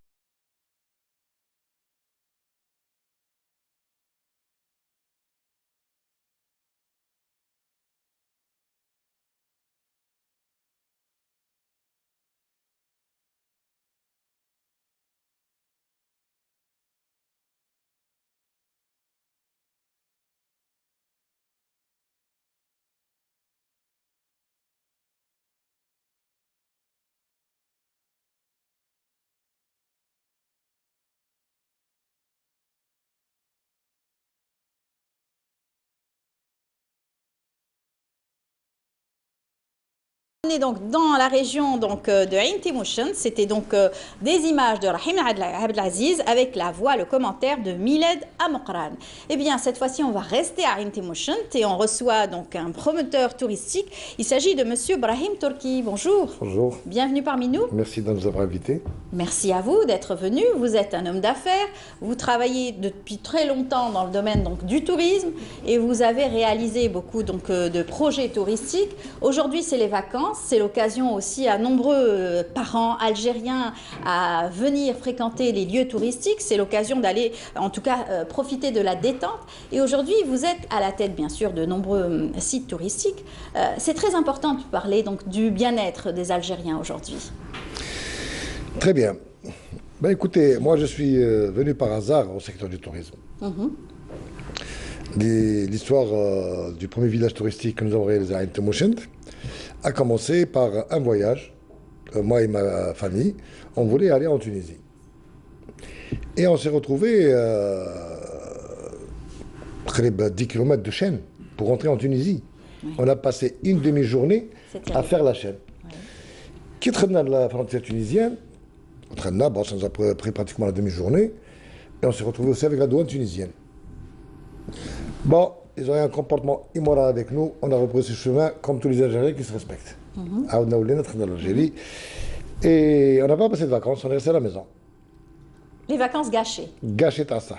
On est donc dans la région de Ain Timouchen, c'était donc des images de Rahim Abdelaziz avec la voix, le commentaire de Miled Amokran. Eh bien, cette fois-ci, on va rester à Ain Timouchen et on reçoit donc un promoteur touristique. Il s'agit de Monsieur Brahim Turki. Bonjour. Bonjour. Bienvenue parmi nous. Merci de nous avoir invités. Merci à vous d'être venu. Vous êtes un homme d'affaires. Vous travaillez depuis très longtemps dans le domaine donc, du tourisme et vous avez réalisé beaucoup donc, de projets touristiques. Aujourd'hui, c'est les vacances. C'est l'occasion aussi à nombreux parents algériens à venir fréquenter les lieux touristiques. C'est l'occasion d'aller, en tout cas, profiter de la détente. Et aujourd'hui, vous êtes à la tête, bien sûr, de nombreux sites touristiques. C'est très important de parler donc, du bien-être des Algériens aujourd'hui. Très bien. Ben, écoutez, moi, je suis venu par hasard au secteur du tourisme. L'histoire du premier village touristique que nous avons réalisé à Ain Tamochent a commencé par un voyage. Moi et ma famille, on voulait aller en Tunisie. Et on s'est retrouvés près de 10 km de Chêne pour rentrer en Tunisie. Oui. On a passé une demi-journée à faire la Chêne. Qui traînait la frontière tunisienne, on nous a pris pratiquement la demi-journée, et on s'est retrouvés aussi avec la douane tunisienne. Bon, ils ont eu un comportement immoral avec nous, on a repris ce chemin comme tous les Algériens qui se respectent. On a oublié notre Algérie, et on n'a pas passé de vacances, on est resté à la maison. Les vacances gâchées. Gâchées à ça.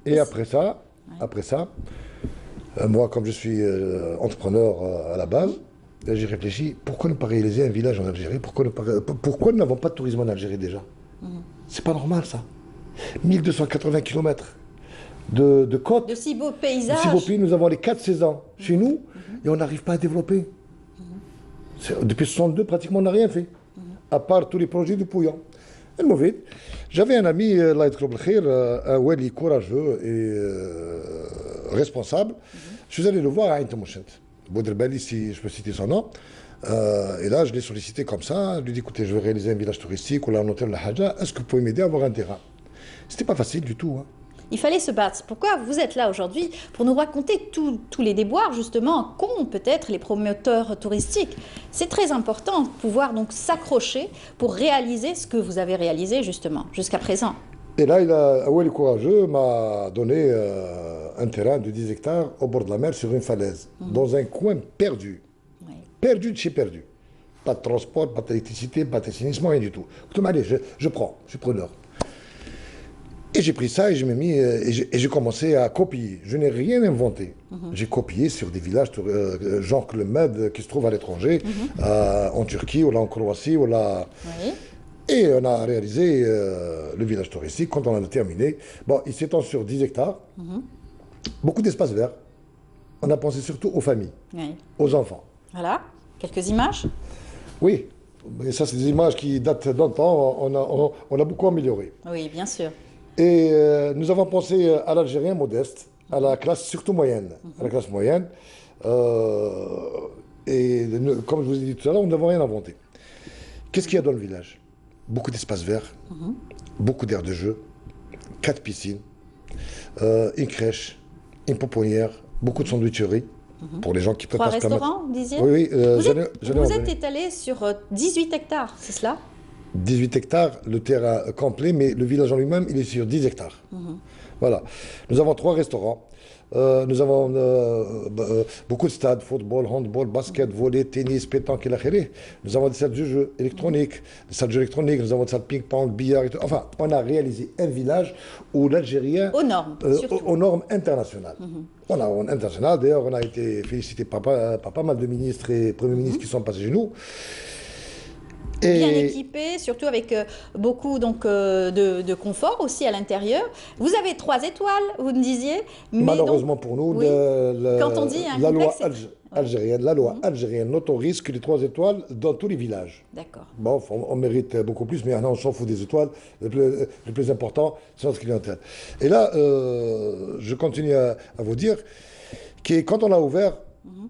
Et après ça, moi comme je suis entrepreneur à la base, j'ai réfléchi, pourquoi ne pas réaliser un village en Algérie? Pourquoi nous n'avons pas de tourisme en Algérie déjà? C'est pas normal ça. 1280 km de côtes. De si beaux paysages. De si beaux pays, nous avons les 4 saisons chez nous et on n'arrive pas à développer. Depuis 62, pratiquement on n'a rien fait. À part tous les projets de Pouillan. J'avais un ami, un wali courageux et responsable. Je suis allé le voir à Ain Tamochent. Bouderbali, si je peux citer son nom. Et là, je l'ai sollicité comme ça. Je lui ai dit, écoutez, je veux réaliser un village touristique ou là, un hôtel, la Hadja. Est-ce que vous pouvez m'aider à avoir un terrain? C'était pas facile du tout. Hein. Il fallait se battre. Pourquoi vous êtes là aujourd'hui? Pour nous raconter tous les déboires, justement, qu'ont peut-être les promoteurs touristiques. C'est très important de pouvoir donc s'accrocher pour réaliser ce que vous avez réalisé, justement, jusqu'à présent. Et là, Awel Courageux m'a donné un terrain de 10 hectares au bord de la mer sur une falaise, dans un coin perdu. Oui. Perdu de chez perdu. Pas de transport, pas d'électricité, pas d'assainissement, rien du tout. Allez, je prends, je suis preneur. Et j'ai pris ça et je m'ai mis et j'ai commencé à copier. Je n'ai rien inventé. J'ai copié sur des villages, genre Le Med, qui se trouvent à l'étranger, en Turquie, ou là en Croatie, ou là... Oui. Et on a réalisé le village touristique. Quand on en a terminé, bon, il s'étend sur 10 hectares, beaucoup d'espaces verts. On a pensé surtout aux familles, aux enfants. Voilà, quelques images. Oui, mais ça c'est des images qui datent d'un temps, on a beaucoup amélioré. Oui, bien sûr. Et nous avons pensé à l'Algérien modeste, à la classe surtout moyenne, à la classe moyenne. Et comme je vous ai dit tout à l'heure, nous n'avons rien inventé. Qu'est-ce qu'il y a dans le village? Beaucoup d'espaces verts, beaucoup d'aires de jeu, 4 piscines, une crèche, une pouponnière, beaucoup de sandwicheries pour les gens qui peuvent 3 pas se permettre. restaurants, vous disiez? Oui, vous êtes étalé sur 18 hectares, c'est cela? 18 hectares, le terrain complet, mais le village en lui-même, il est sur 10 hectares. Voilà. Nous avons 3 restaurants. Nous avons beaucoup de stades, football, handball, basket, volley, tennis, pétanque et l'achéré. Nous avons des salles de jeux électroniques, nous avons des salles de ping-pong, billard et tout. Enfin, on a réalisé un village où l'Algérien... Aux normes, aux normes internationales. On a un international, d'ailleurs, on a été félicité par pas mal de ministres et premiers ministres qui sont passés chez nous. Bien équipé, surtout avec beaucoup donc, de confort aussi à l'intérieur. Vous avez 3 étoiles, vous me disiez. Mais malheureusement donc, pour nous, oui, quand on dit un la loi algérienne, n'autorise que les 3 étoiles dans tous les villages. D'accord. Bon, on mérite beaucoup plus, mais on s'en fout des étoiles. Le plus important, c'est notre clientèle. Et là, je continue à vous dire que quand on a ouvert,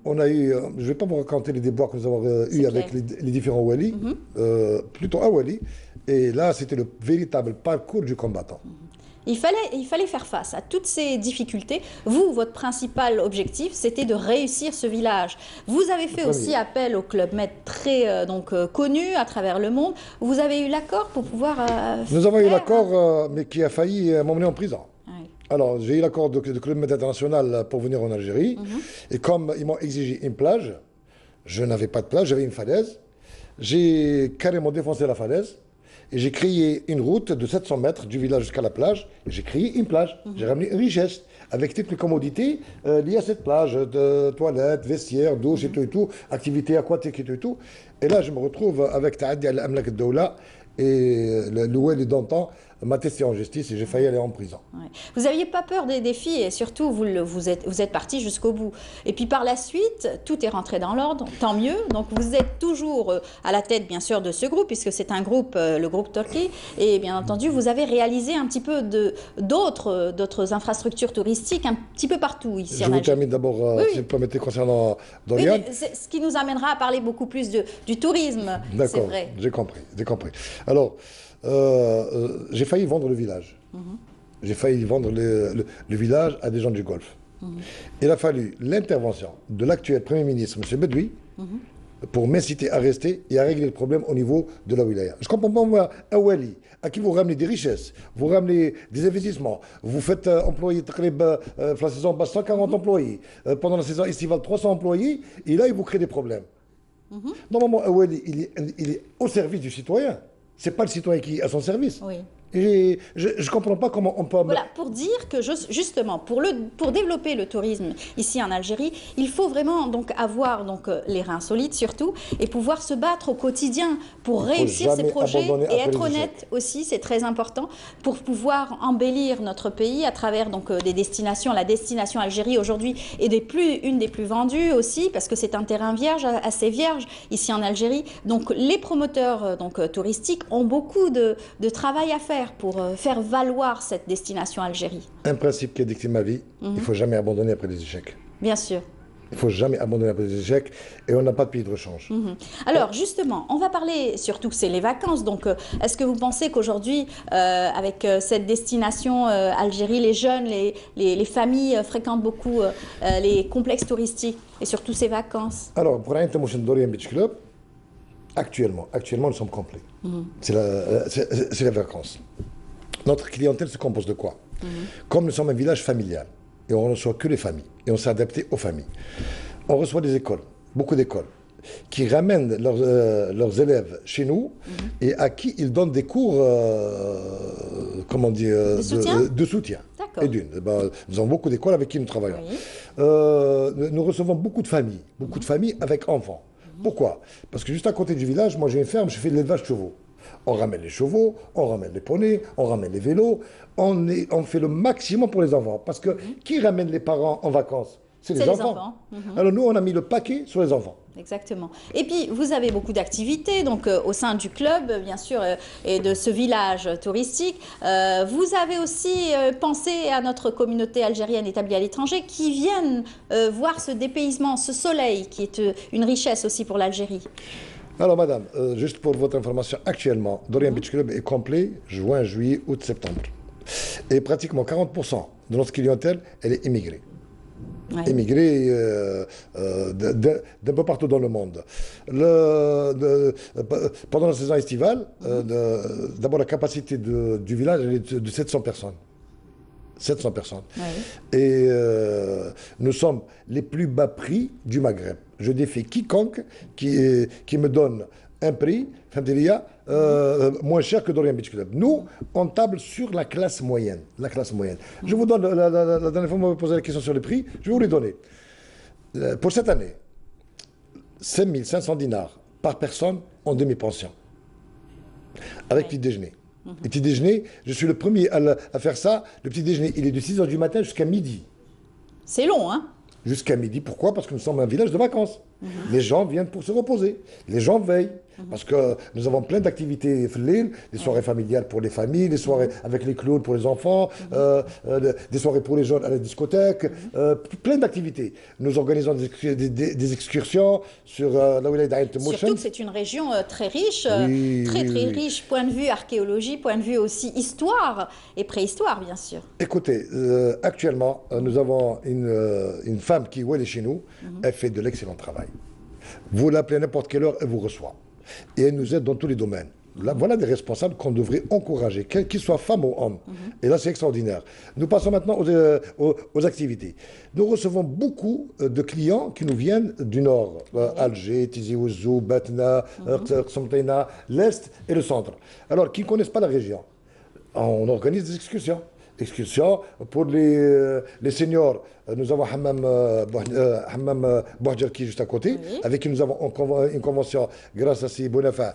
on a eu, je ne vais pas vous raconter les déboires que nous avons eus avec les différents walis, plutôt un wali, et là c'était le véritable parcours du combattant. Il fallait faire face à toutes ces difficultés. Vous, votre principal objectif, c'était de réussir ce village. Vous avez fait aussi appel au Club Med très connu à travers le monde. Vous avez eu l'accord pour pouvoir Nous avons eu l'accord, mais qui a failli m'emmener en prison. Alors, j'ai eu l'accord de Club Med International pour venir en Algérie. Et comme ils m'ont exigé une plage, je n'avais pas de plage, j'avais une falaise. J'ai carrément défoncé la falaise. Et j'ai créé une route de 700 mètres du village jusqu'à la plage. Et j'ai créé une plage. J'ai ramené une richesse avec toutes les commodités liées à cette plage. De toilettes, vestiaires, douche et tout, activités aquatiques et tout. Et là, je me retrouve avec Taaddi al-Amlak al-Dawla et le wali d'antan m'a testé en justice et j'ai failli aller en prison. Ouais. Vous n'aviez pas peur des défis et surtout, vous êtes parti jusqu'au bout. Et puis par la suite, tout est rentré dans l'ordre, tant mieux. Donc vous êtes toujours à la tête, bien sûr, de ce groupe, puisque c'est un groupe, le groupe Turquie. Et bien entendu, vous avez réalisé un petit peu d'autres infrastructures touristiques un petit peu partout ici en Algérie. Je vous termine d'abord, si vous permettez, concernant Dorian. Oui, mais ce qui nous amènera à parler beaucoup plus du tourisme, c'est vrai. J'ai compris. Alors, j'ai failli vendre le village. J'ai failli vendre le village à des gens du Golfe. Il a fallu l'intervention de l'actuel Premier ministre, M. Bedoui, pour m'inciter à rester et à régler le problème au niveau de la wilaya. Je ne comprends pas, moi, à Wali, à qui vous ramenez des richesses, vous ramenez des investissements, vous faites employer la saison basse 140 employés, pendant la saison estivale 300 employés, et là, il vous crée des problèmes. Normalement, Wali, il est au service du citoyen. Ce n'est pas le citoyen qui est à son service. Oui. Et je ne comprends pas comment on peut... Voilà, pour dire que justement, pour développer le tourisme ici en Algérie, il faut vraiment donc avoir les reins solides surtout et pouvoir se battre au quotidien pour réussir ces projets et être honnête aussi, c'est très important, pour pouvoir embellir notre pays à travers des destinations. La destination Algérie aujourd'hui est une des plus vendues aussi parce que c'est un terrain vierge, assez vierge ici en Algérie. Donc les promoteurs touristiques ont beaucoup de travail à faire pour faire valoir cette destination Algérie. Un principe qui a dicté ma vie, il ne faut jamais abandonner après des échecs. Bien sûr. Il ne faut jamais abandonner après des échecs et on n'a pas de pays de rechange. Alors justement, on va parler surtout, c'est les vacances. Donc est-ce que vous pensez qu'aujourd'hui, avec cette destination Algérie, les jeunes, les familles fréquentent beaucoup les complexes touristiques et surtout ces vacances? Alors, pour International Dorian Beach Club, actuellement, nous sommes complets. C'est les vacances. Notre clientèle se compose de quoi? Comme nous sommes un village familial, et on ne reçoit que les familles, et on s'est adapté aux familles. On reçoit des écoles, beaucoup d'écoles, qui ramènent leurs élèves chez nous, et à qui ils donnent des cours, de soutien. Et nous avons beaucoup d'écoles avec qui nous travaillons. Oui. Nous recevons beaucoup de familles avec enfants. Pourquoi? Parce que juste à côté du village, moi j'ai une ferme, je fais de l'élevage de chevaux. On ramène les chevaux, on ramène les poneys, on ramène les vélos, on fait le maximum pour les enfants. Parce que qui ramène les parents en vacances? C'est les enfants. Alors nous, on a mis le paquet sur les enfants. Exactement. Et puis, vous avez beaucoup d'activités, donc au sein du club, bien sûr, et de ce village touristique. Vous avez aussi pensé à notre communauté algérienne établie à l'étranger qui viennent voir ce dépaysement, ce soleil, qui est une richesse aussi pour l'Algérie. Alors, madame, juste pour votre information, actuellement, Dorian Beach Club est complet juin, juillet, août, septembre. Et pratiquement 40% de notre clientèle, elle est immigrée. Ouais. Émigrés d'un peu partout dans le monde. Pendant la saison estivale, d'abord la capacité du village elle est de 700 personnes. 700 personnes. Ouais. Et nous sommes les plus bas prix du Maghreb. Je défie quiconque qui me donne un prix, moins cher que Dorian Beach Club. Nous, on table sur la classe moyenne. Je vous donne, la dernière fois, vous m'avez posé la question sur les prix, je vais vous les donner. Pour cette année, 5 500 dinars par personne en demi-pension, avec petit déjeuner. Le petit déjeuner, je suis le premier à faire ça. Le petit déjeuner, il est de 6h du matin jusqu'à midi. C'est long, hein? Jusqu'à midi. Pourquoi? Parce que nous sommes un village de vacances. Les gens viennent pour se reposer. Les gens veillent. Parce que nous avons plein d'activités, des soirées familiales pour les familles, des soirées avec les clowns pour les enfants, des soirées pour les jeunes à la discothèque, plein d'activités. Nous organisons des excursions sur la wilaya d'Aïn Temouchen. Surtout que c'est une région très riche, très riche, point de vue archéologie, point de vue aussi histoire et préhistoire, bien sûr. Écoutez, actuellement, nous avons une femme qui est chez nous, elle fait de l'excellent travail. Vous l'appelez à n'importe quelle heure, elle vous reçoit. Et elle nous aide dans tous les domaines. Là, voilà des responsables qu'on devrait encourager, qu'ils soient femmes ou hommes. Et là, c'est extraordinaire. Nous passons maintenant aux activités. Nous recevons beaucoup de clients qui nous viennent du nord. Alger, Tizi Ouzou, Batna, Qsomtaïna, l'Est et le centre. Alors, qui ne connaissent pas la région, on organise des excursions. Pour les seniors, nous avons Hammam Bouhdjar qui est juste à côté, avec qui nous avons une convention grâce à Si Bonafa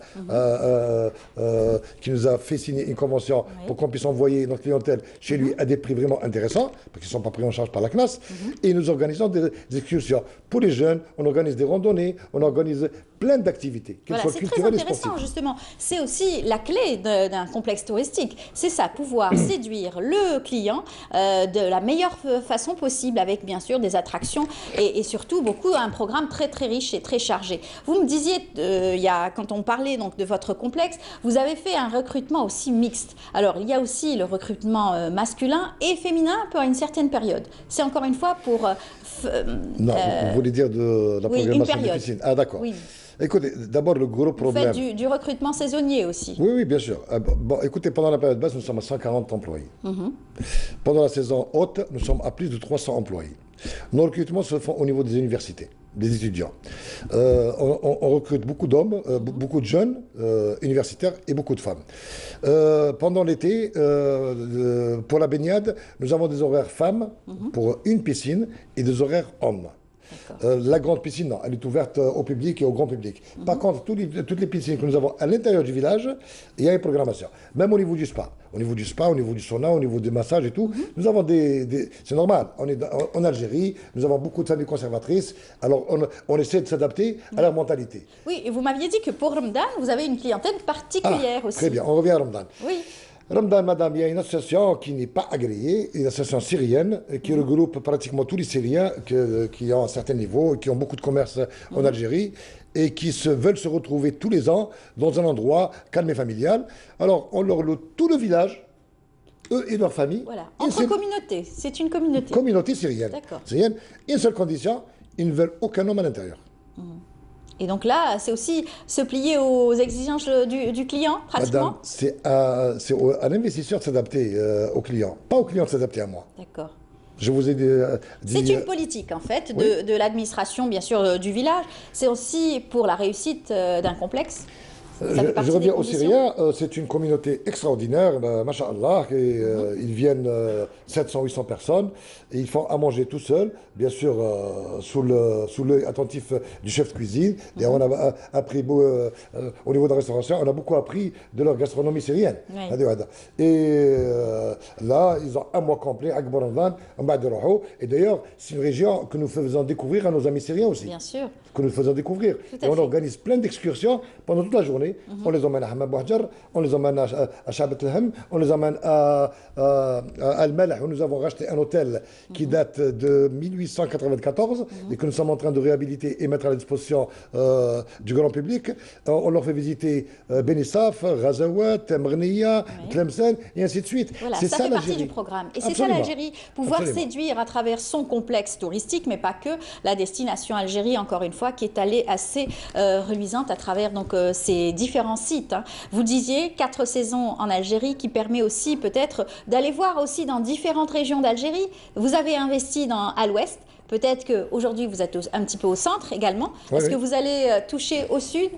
qui nous a fait signer une convention pour qu'on puisse envoyer notre clientèle chez lui à des prix vraiment intéressants, parce qu'ils ne sont pas pris en charge par la CNAS. Et nous organisons des excursions. Pour les jeunes, on organise des randonnées, on organise plein d'activités, qu'elles soient culturelles et sportives. C'est très intéressant, justement. C'est aussi la clé d'un complexe touristique. C'est ça, pouvoir séduire le client de la meilleure façon possible, avec bien sûr des attractions et surtout un programme très très riche et très chargé. Vous me disiez, quand on parlait donc de votre complexe, vous avez fait un recrutement aussi mixte. Alors, il y a aussi le recrutement masculin et féminin pour une certaine période. C'est encore une fois pour... non, vous voulez dire de la programmation des piscines. Ah, d'accord. Oui. Écoutez, d'abord le gros problème... Vous faites du recrutement saisonnier aussi. Oui, oui, bien sûr. Bon, écoutez, pendant la période basse, nous sommes à 140 employés. Pendant la saison haute, nous sommes à plus de 300 employés. Nos recrutements se font au niveau des universités, des étudiants. On recrute beaucoup d'hommes, beaucoup de jeunes universitaires et beaucoup de femmes. Pendant l'été, pour la baignade, nous avons des horaires femmes pour une piscine et des horaires hommes. La grande piscine, non, elle est ouverte au public et au grand public. Par contre, toutes les piscines que nous avons à l'intérieur du village, il y a une programmation. Même au niveau du spa. Au niveau du spa, au niveau du sauna, au niveau des massages et tout, nous avons c'est normal. On est en Algérie, nous avons beaucoup de familles conservatrices, alors on essaie de s'adapter à leur mentalité. Oui, et vous m'aviez dit que pour Ramadan, vous avez une clientèle particulière aussi. Très bien, on revient à Ramadan. Oui. Ramadan, madame, il y a une association qui n'est pas agréée, une association syrienne qui regroupe pratiquement tous les Syriens qui ont un certain niveau, qui ont beaucoup de commerce en Algérie et qui veulent se retrouver tous les ans dans un endroit calme et familial. Alors, on leur loue tout le village, eux et leur famille. Voilà, entre communautés, c'est une communauté. Communauté syrienne. D'accord. Syrienne. Une seule condition, ils ne veulent aucun homme à l'intérieur. Et donc là, c'est aussi se plier aux exigences du client, pratiquement. Madame, c'est à l'investisseur de s'adapter au client, pas au client de s'adapter à moi. D'accord. Je vous ai dit... C'est une politique, en fait, de l'administration, bien sûr, du village. C'est aussi pour la réussite d'un complexe. Je reviens aux Syriens, c'est une communauté extraordinaire, masha'Allah, et ils viennent 700-800 personnes, et ils font à manger tout seuls, bien sûr sous l'œil attentif du chef de cuisine, et on a appris, au niveau de la restauration, on a beaucoup appris de leur gastronomie syrienne. Oui. Et là, ils ont un mois complet, Akbar Ramadan, et d'ailleurs, c'est une région que nous faisons découvrir à nos amis syriens aussi. Bien sûr. Que nous faisons découvrir. Et on organise plein d'excursions pendant toute la journée. On les emmène à Hamad Bouhadjar, on les emmène à Shabat el-Hem, on les emmène à Al-Malh, où nous avons racheté un hôtel qui date de 1894 et que nous sommes en train de réhabiliter et mettre à la disposition du grand public. On leur fait visiter Benissaf, Ghazawat, Mrnia, Tlemcen et ainsi de suite. Voilà, ça fait partie du programme. Et c'est ça l'Algérie, pouvoir séduire à travers son complexe touristique, mais pas que, la destination Algérie, encore une fois, qui est allée assez reluisante à travers donc ces différents sites. Vous disiez 4 saisons en Algérie qui permet aussi peut-être d'aller voir aussi dans différentes régions d'Algérie. Vous avez investi à l'ouest. Peut-être qu'aujourd'hui vous êtes un petit peu au centre également. Est-ce que vous allez toucher au sud?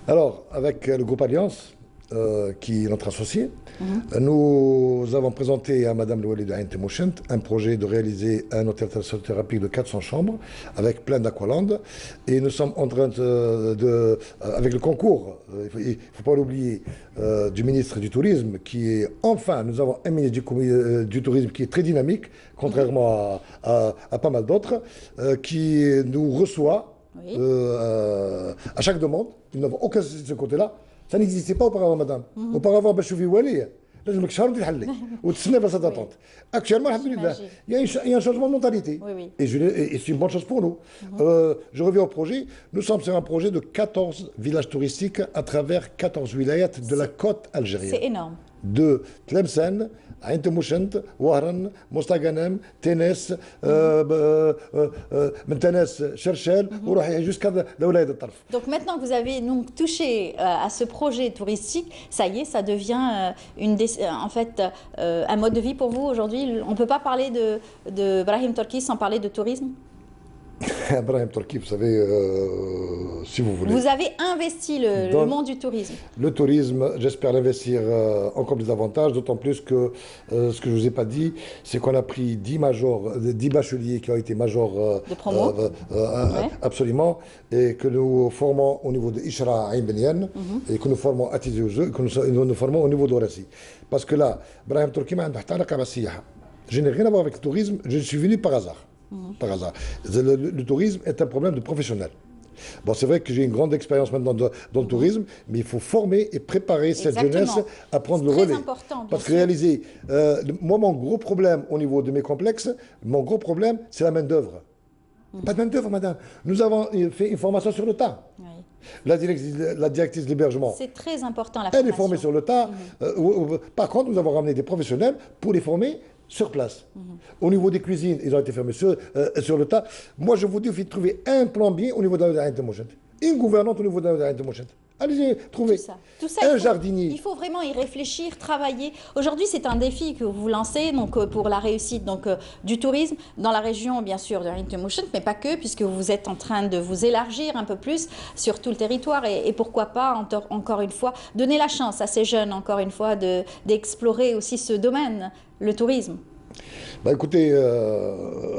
Alors, avec le groupe Alliance, qui est notre associé, nous avons présenté à Madame Loualida Ain Temouchent un projet de réaliser un hôtel thérapie de 400 chambres avec plein d'aqualand. Et nous sommes en train avec le concours, il ne faut pas l'oublier, du ministre du Tourisme, qui est enfin, nous avons un ministre du Tourisme qui est très dynamique, contrairement à pas mal d'autres, qui nous reçoit à chaque demande. Nous n'avons aucun souci de ce côté-là. Ça n'existait pas auparavant, madame. Auparavant, لازم لك شهر تحلي وتستنى بلاصه d'attente. Actuellement, alhamdoulilah, il y a un changement de mentalité. Et c'est une bonne chose pour nous. Je reviens au projet. Nous sommes sur un projet de 14 villages touristiques à travers 14 wilayats de la côte algérienne. C'est énorme. De Tlemcen, Ain Temouchent, Wahran, Mostaganem, Ténès, Ténès, Cherchel, jusqu'à la wilaya de Tarf. Donc maintenant que vous avez touché à ce projet touristique, ça y est, ça devient en fait un mode de vie pour vous aujourd'hui. On ne peut pas parler de Brahim Torki sans parler de tourisme? Brahim Turki, vous savez, si vous voulez. Vous avez investi le monde du tourisme. Le tourisme, j'espère l'investir encore plus davantage, d'autant plus que ce que je ne vous ai pas dit, c'est qu'on a pris 10 bacheliers qui ont été majors de promo. Absolument, et que nous formons au niveau de Ishra Ain Benyan, et que nous formons à Tizi Ouzou, et que nous formons au niveau d'Orassi. Parce que là, Brahim Turki, je n'ai rien à voir avec le tourisme, je suis venu par hasard. Par hasard. Le tourisme est un problème de professionnel. Bon, c'est vrai que j'ai une grande expérience maintenant dans le tourisme, mais il faut former et préparer cette jeunesse à prendre le relais. Parce que réaliser, moi, mon gros problème au niveau de mes complexes, mon gros problème, c'est la main-d'œuvre. Pas de main-d'œuvre, madame. Nous avons fait une formation sur le tas. Oui. La directrice de l'hébergement. C'est très important, la formation. Elle est formée sur le tas. Par contre, nous avons ramené des professionnels pour les former sur place. Au niveau des cuisines, ils ont été fermés sur le tas. Moi, je vous dis, il faut trouver un plombier au niveau de la une gouvernante au niveau de la Allez-y, trouvez tout ça, un jardinier. Il faut vraiment y réfléchir, travailler. Aujourd'hui, c'est un défi que vous lancez pour la réussite du tourisme dans la région, bien sûr, de Ain Tamoujent, mais pas que, puisque vous êtes en train de vous élargir un peu plus sur tout le territoire et pourquoi pas, encore une fois, donner la chance à ces jeunes, encore une fois, d'explorer aussi ce domaine, le tourisme. Bah écoutez,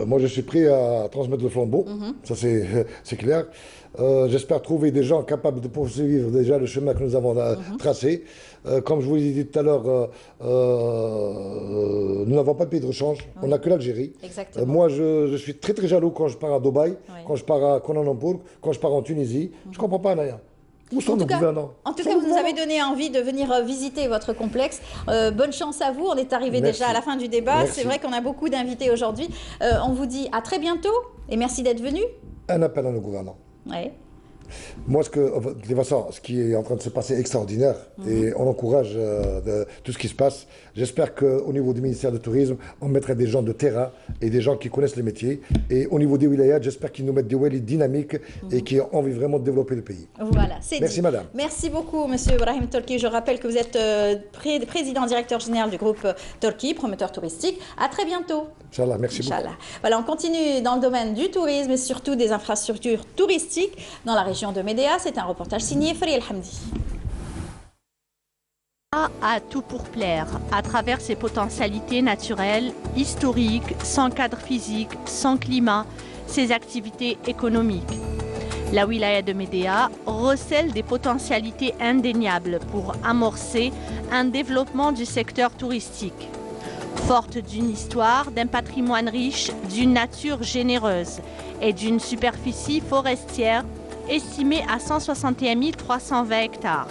moi je suis prêt à transmettre le flambeau, ça c'est clair. J'espère trouver des gens capables de poursuivre déjà le chemin que nous avons tracé. Comme je vous l'ai dit tout à l'heure, nous n'avons pas de pays de rechange, on n'a que l'Algérie. Moi je suis très très jaloux quand je pars à Dubaï, quand je pars à Kuala Lumpur, quand je pars en Tunisie. Je ne comprends pas, Naya. Où sont nos gouvernants ? En tout cas, vous nous avez donné envie de venir visiter votre complexe. Bonne chance à vous. On est arrivé déjà à la fin du débat. C'est vrai qu'on a beaucoup d'invités aujourd'hui. On vous dit à très bientôt et merci d'être venu. Un appel à nos gouvernants. Oui. Moi, de toute façon, ce qui est en train de se passer est extraordinaire et on encourage tout ce qui se passe. J'espère qu'au niveau du ministère du Tourisme, on mettrait des gens de terrain et des gens qui connaissent les métiers. Et au niveau des wilayas, j'espère qu'ils nous mettent des walis dynamiques et qui ont envie vraiment de développer le pays. Voilà, c'est Merci, dit. madame. Merci beaucoup, monsieur Brahim Turki. Je rappelle que vous êtes président-directeur général du groupe Turki, promoteur touristique. À très bientôt. Inch'Allah, merci beaucoup. Voilà, on continue dans le domaine du tourisme et surtout des infrastructures touristiques dans la région de Médéa. C'est un reportage signé Friel Hamdi. A tout pour plaire, à travers ses potentialités naturelles, historiques, sans cadre physique, sans climat, ses activités économiques. La wilaya de Médéa recèle des potentialités indéniables pour amorcer un développement du secteur touristique. Forte d'une histoire, d'un patrimoine riche, d'une nature généreuse et d'une superficie forestière estimée à 161 320 hectares.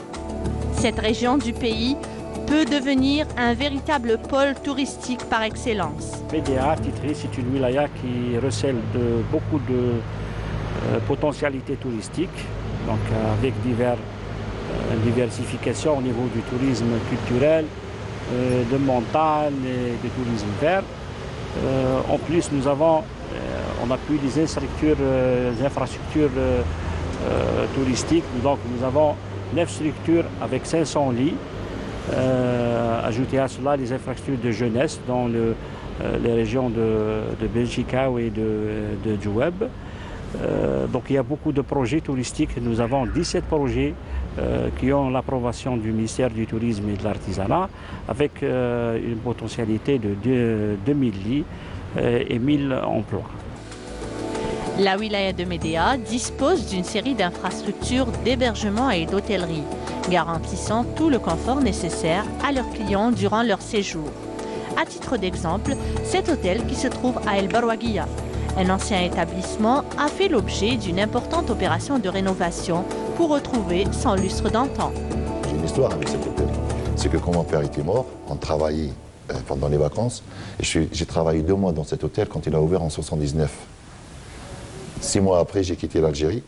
Cette région du pays peut devenir un véritable pôle touristique par excellence. Médéa, Titri, c'est une wilaya qui recèle beaucoup de potentialités touristiques, donc avec diversification au niveau du tourisme culturel, de montagne et de tourisme vert. En plus, on appuie des infrastructures touristiques. Donc, nous avons 9 structures avec 500 lits. Ajouter à cela les infrastructures de jeunesse dans les régions de Benchikao et de Djoueb. Donc il y a beaucoup de projets touristiques. Nous avons 17 projets qui ont l'approbation du ministère du Tourisme et de l'Artisanat avec une potentialité de 2000 lits et 1000 emplois. La wilaya de Médéa dispose d'une série d'infrastructures d'hébergement et d'hôtellerie, garantissant tout le confort nécessaire à leurs clients durant leur séjour. À titre d'exemple, cet hôtel qui se trouve à El Barwaguia, un ancien établissement, a fait l'objet d'une importante opération de rénovation pour retrouver son lustre d'antan. J'ai une histoire avec cet hôtel. C'est que quand mon père était mort, on travaillait pendant les vacances. Et j'ai travaillé 2 mois dans cet hôtel quand il a ouvert en 1979. 6 mois après, j'ai quitté l'Algérie.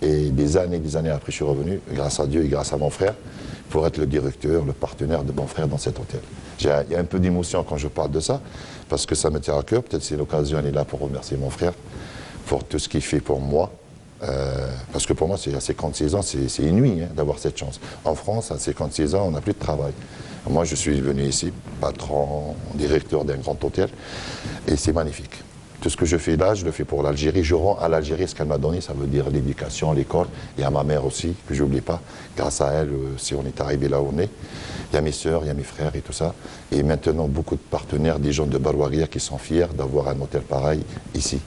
Et des années après, je suis revenu, grâce à Dieu et grâce à mon frère, pour être le directeur, le partenaire de mon frère dans cet hôtel. Il y a un peu d'émotion quand je parle de ça, parce que ça me tient à cœur. Peut-être c'est l'occasion, elle est là pour remercier mon frère pour tout ce qu'il fait pour moi. Parce que pour moi, à 56 ans, c'est inouï d'avoir cette chance. En France, à 56 ans, on n'a plus de travail. Moi, je suis venu ici, patron, directeur d'un grand hôtel, et c'est magnifique. Tout ce que je fais là, je le fais pour l'Algérie. Je rends à l'Algérie ce qu'elle m'a donné, ça veut dire l'éducation, l'école, et à ma mère aussi, que je n'oublie pas. Grâce à elle, si on est arrivé là où on est. Il y a mes sœurs, il y a mes frères et tout ça. Et maintenant, beaucoup de partenaires, des gens de Barouaria qui sont fiers d'avoir un hôtel pareil ici.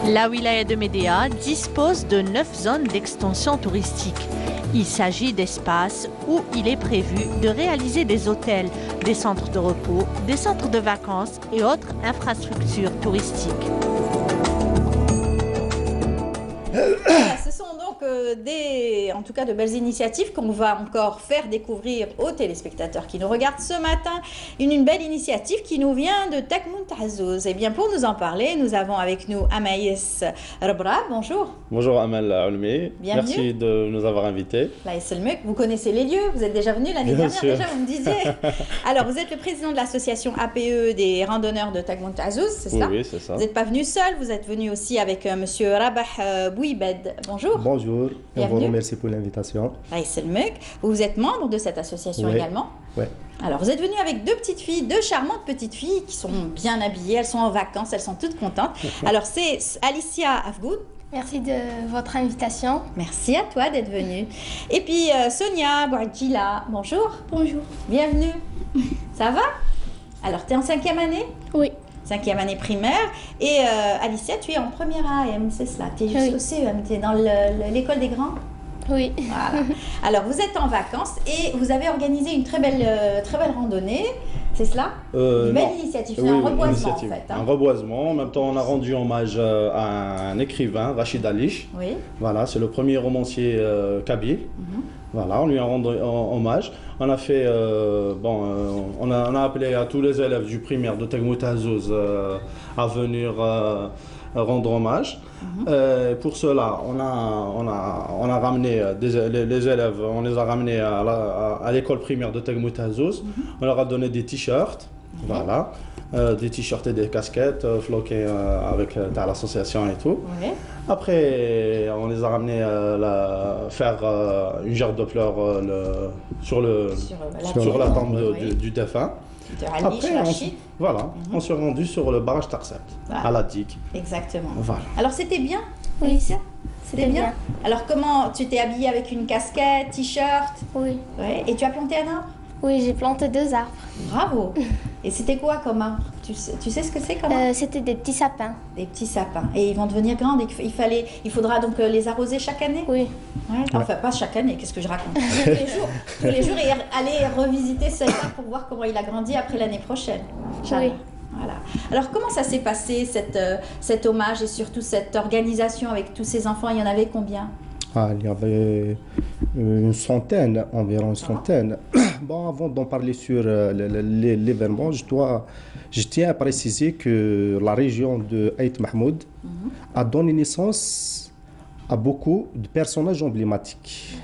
La wilaya de Médéa dispose de 9 zones d'extension touristique. Il s'agit d'espaces où il est prévu de réaliser des hôtels, des centres de repos, des centres de vacances et autres infrastructures touristiques. Voilà, ce sont donc en tout cas de belles initiatives qu'on va encore faire découvrir aux téléspectateurs qui nous regardent ce matin. Une belle initiative qui nous vient de Tagmout Azzouz. Et bien pour nous en parler, nous avons avec nous Amaïs Rabra. Bonjour. Bonjour Amal Aoulmi. Bienvenue. Merci de nous avoir invités. Vous connaissez les lieux, vous êtes déjà venu l'année dernière, déjà vous me disiez. Alors vous êtes le président de l'association APE des randonneurs de Tagmout Azzouz, c'est ça? Oui, c'est ça. Vous n'êtes pas venu seul, vous êtes venu aussi avec monsieur Rabah Bouibed. Bonjour. Bonjour, et on vous Bienvenue. remercie pour l'invitation. Vous êtes membre de cette association également? Oui. Alors, vous êtes venu avec deux petites filles, deux charmantes petites filles qui sont bien habillées, elles sont en vacances, elles sont toutes contentes. Alors, c'est Alicia Afgoud. Merci de votre invitation. Merci à toi d'être venue. Et puis, Sonia Bouadjila. Bonjour. Bonjour. Bienvenue. Ça va? Alors, tu es en 5e année? Oui. 5e année primaire. Et Alicia, tu es en première AM, c'est cela. Tu es juste Oui. au CEM, tu es dans l'école des grands? Oui. Voilà. Alors, vous êtes en vacances et vous avez organisé une très belle randonnée, c'est cela? Une belle initiative, c'est un reboisement en fait. Un reboisement. En même temps, on a rendu hommage à un écrivain, Rachid Alish. Oui. Voilà, c'est le premier romancier kabyle. Voilà, on lui a rendu hommage. On a fait, on a appelé à tous les élèves du primaire de Tagmout Azzouz à venir rendre hommage. Pour cela, on a ramené les élèves, on les a ramenés à l'école primaire de Tagmout Azzouz. On leur a donné des t-shirts, voilà, des t-shirts et des casquettes floquées avec l'association et tout. Oui. Après, on les a ramenés faire une gerbe de fleurs sur la tombe du défunt. Après, on s'est rendu sur le barrage Tarset, à la digue. Exactement. Voilà. Alors, c'était bien, Oui. Alicia? C'était bien. Alors, comment tu t'es habillée avec une casquette, t-shirt? Oui. Ouais. Et tu as planté un arbre? Oui, j'ai planté 2 arbres. Bravo. Et c'était quoi comme arbre? Tu sais ce que c'est comme arbre? C'était des petits sapins. Des petits sapins. Et ils vont devenir grands. Il faudra donc les arroser chaque année? Oui. Ouais. Enfin, pas chaque année, qu'est-ce que je raconte? Tous les jours, et aller revisiter cet arbre pour voir comment il a grandi après l'année prochaine. Oui. Voilà. Alors, comment ça s'est passé, cet hommage et surtout cette organisation avec tous ces enfants? Il y en avait combien? Il y avait environ une centaine. Bon, avant d'en parler sur l'événement, je tiens à préciser que la région de Aït Mahmoud a donné naissance à beaucoup de personnages emblématiques.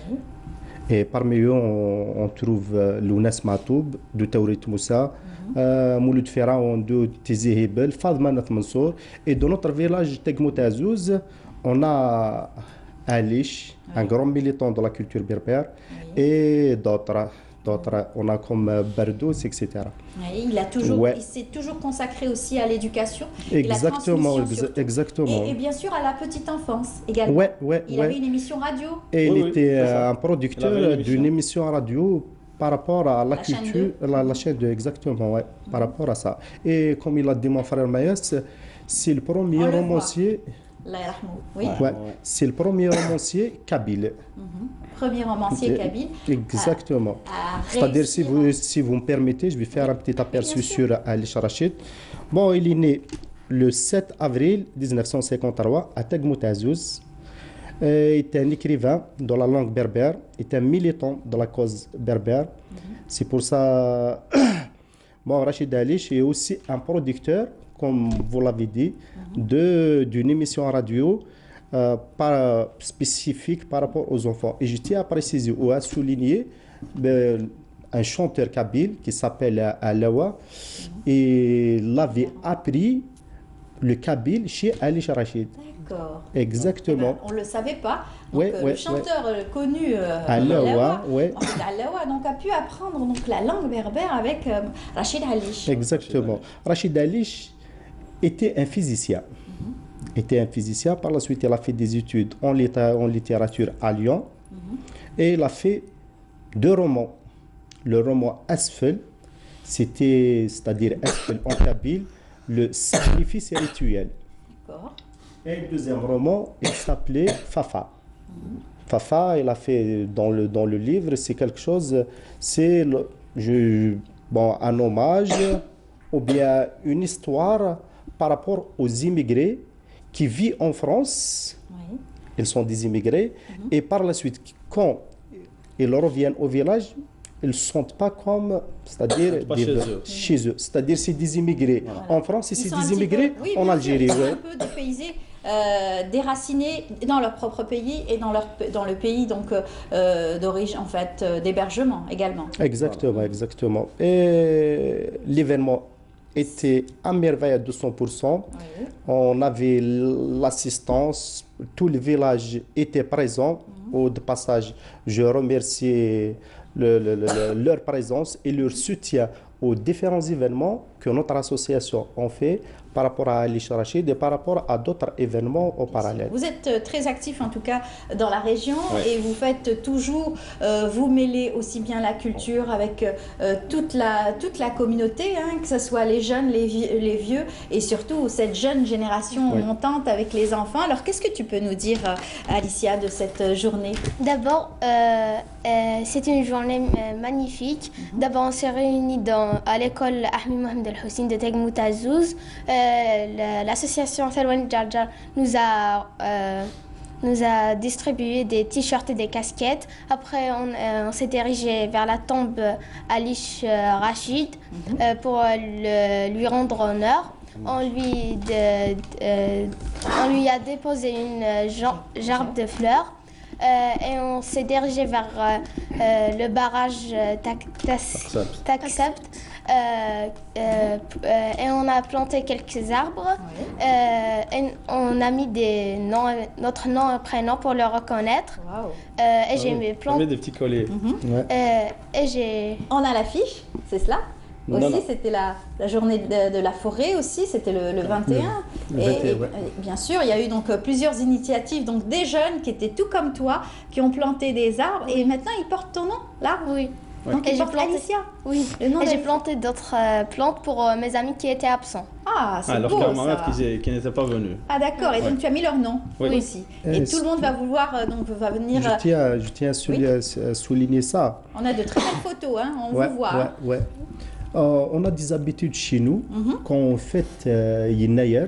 Et parmi eux, on trouve Lounas Matoub, de Taurit Moussa, Mouloud Ferraon de Tizi Hebel, Fadma Nat Mansour. Et dans notre village Tagmout Azzouz, on a Alish, un grand militant de la culture berbère, et d'autres. On a comme Berdous, etc. Oui, il s'est toujours consacré aussi à l'éducation. Exactement, et la transmission exactement. Et bien sûr à la petite enfance également. Il avait une émission radio. Et il était un producteur d'une émission radio par rapport à la culture, la chaîne 2, exactement, par rapport à ça. Et comme il a dit mon frère Maïs, c'est le premier romancier. Oui. C'est le premier romancier kabyle. Premier romancier kabyle. Exactement. C'est-à-dire, si vous me permettez, je vais faire un petit aperçu sur Alish Rachid. Bon, il est né le 7 avril 1953 à Tagmout Azzouz. Il est un écrivain dans la langue berbère, il est un militant de la cause berbère. C'est pour ça, Rachid Alish est aussi un producteur, comme vous l'avez dit, d'une émission radio spécifique par rapport aux enfants. Et je tiens à préciser ou à souligner un chanteur kabyle qui s'appelle Alawa, et il avait appris le kabyle chez Alish Rachid. D'accord. Exactement. On ne le savait pas. Donc, le chanteur connu Alawa, Alawa donc, a pu apprendre donc, la langue berbère avec Rachid Alish. Exactement. Rachid Alish était un physicien. Par la suite, il a fait des études en littérature à Lyon. Et il a fait 2 romans. Le roman Asfel, c'est-à-dire Asfel en kabyle, le sacrifice rituel. Et le deuxième roman, il s'appelait Fafa. Fafa, il a fait dans le livre, c'est quelque chose, c'est un hommage ou bien une histoire par rapport aux immigrés qui vivent en France. Ils sont des immigrés et par la suite, quand ils reviennent au village, ils ne sont pas comme, c'est-à-dire chez eux. C'est-à-dire c'est des immigrés en France et c'est des immigrés en Algérie. Ils sont un peu dépaysés, déracinés dans leur propre pays et dans le pays d'origine, en fait, d'hébergement également. Exactement. Et l'événement était à merveille à 200%. On avait l'assistance, tout le village était présent. Au passage, je remercie leur présence et leur soutien aux différents événements que notre association a fait par rapport à Ali Rachid et par rapport à d'autres événements au parallèle. Vous êtes très actif en tout cas dans la région et vous faites toujours, vous mêlez aussi bien la culture avec toute la communauté, que ce soit les jeunes, les vieux et surtout cette jeune génération montante avec les enfants. Alors qu'est-ce que tu peux nous dire, Alicia, de cette journée? D'abord, c'est une journée magnifique. D'abord, on s'est réunis à l'école Ahmed Mohamed El Hossein de Tegmout Azouz. L'association Salwan Jarjar nous a distribué des t-shirts et des casquettes. Après, on s'est dirigé vers la tombe Ali Rachid pour lui rendre honneur. On lui a déposé une gerbe de fleurs. Et on s'est dirigé vers le barrage Taksebt. Et on a planté quelques arbres. Et on a mis notre nom et prénom pour le reconnaître. Et j'ai planté des petits colliers. On a l'affiche, c'est cela? Aussi, c'était la journée de la forêt aussi, c'était le 21. Et bien sûr, il y a eu donc plusieurs initiatives, donc des jeunes qui étaient tout comme toi, qui ont planté des arbres et maintenant ils portent ton nom, l'arbre. Oui. Donc et j'ai planté Alicia. Oui. Et j'ai planté d'autres plantes pour mes amis qui étaient absents. Ah, c'est beau leurs camarades qui n'étaient pas venus. Ah d'accord, et donc tu as mis leur nom aussi. Et tout le monde va vouloir, donc va venir... Je tiens à souligner ça. On a de très belles photos, on vous voit. On a des habitudes chez nous quand on fête Yennayer,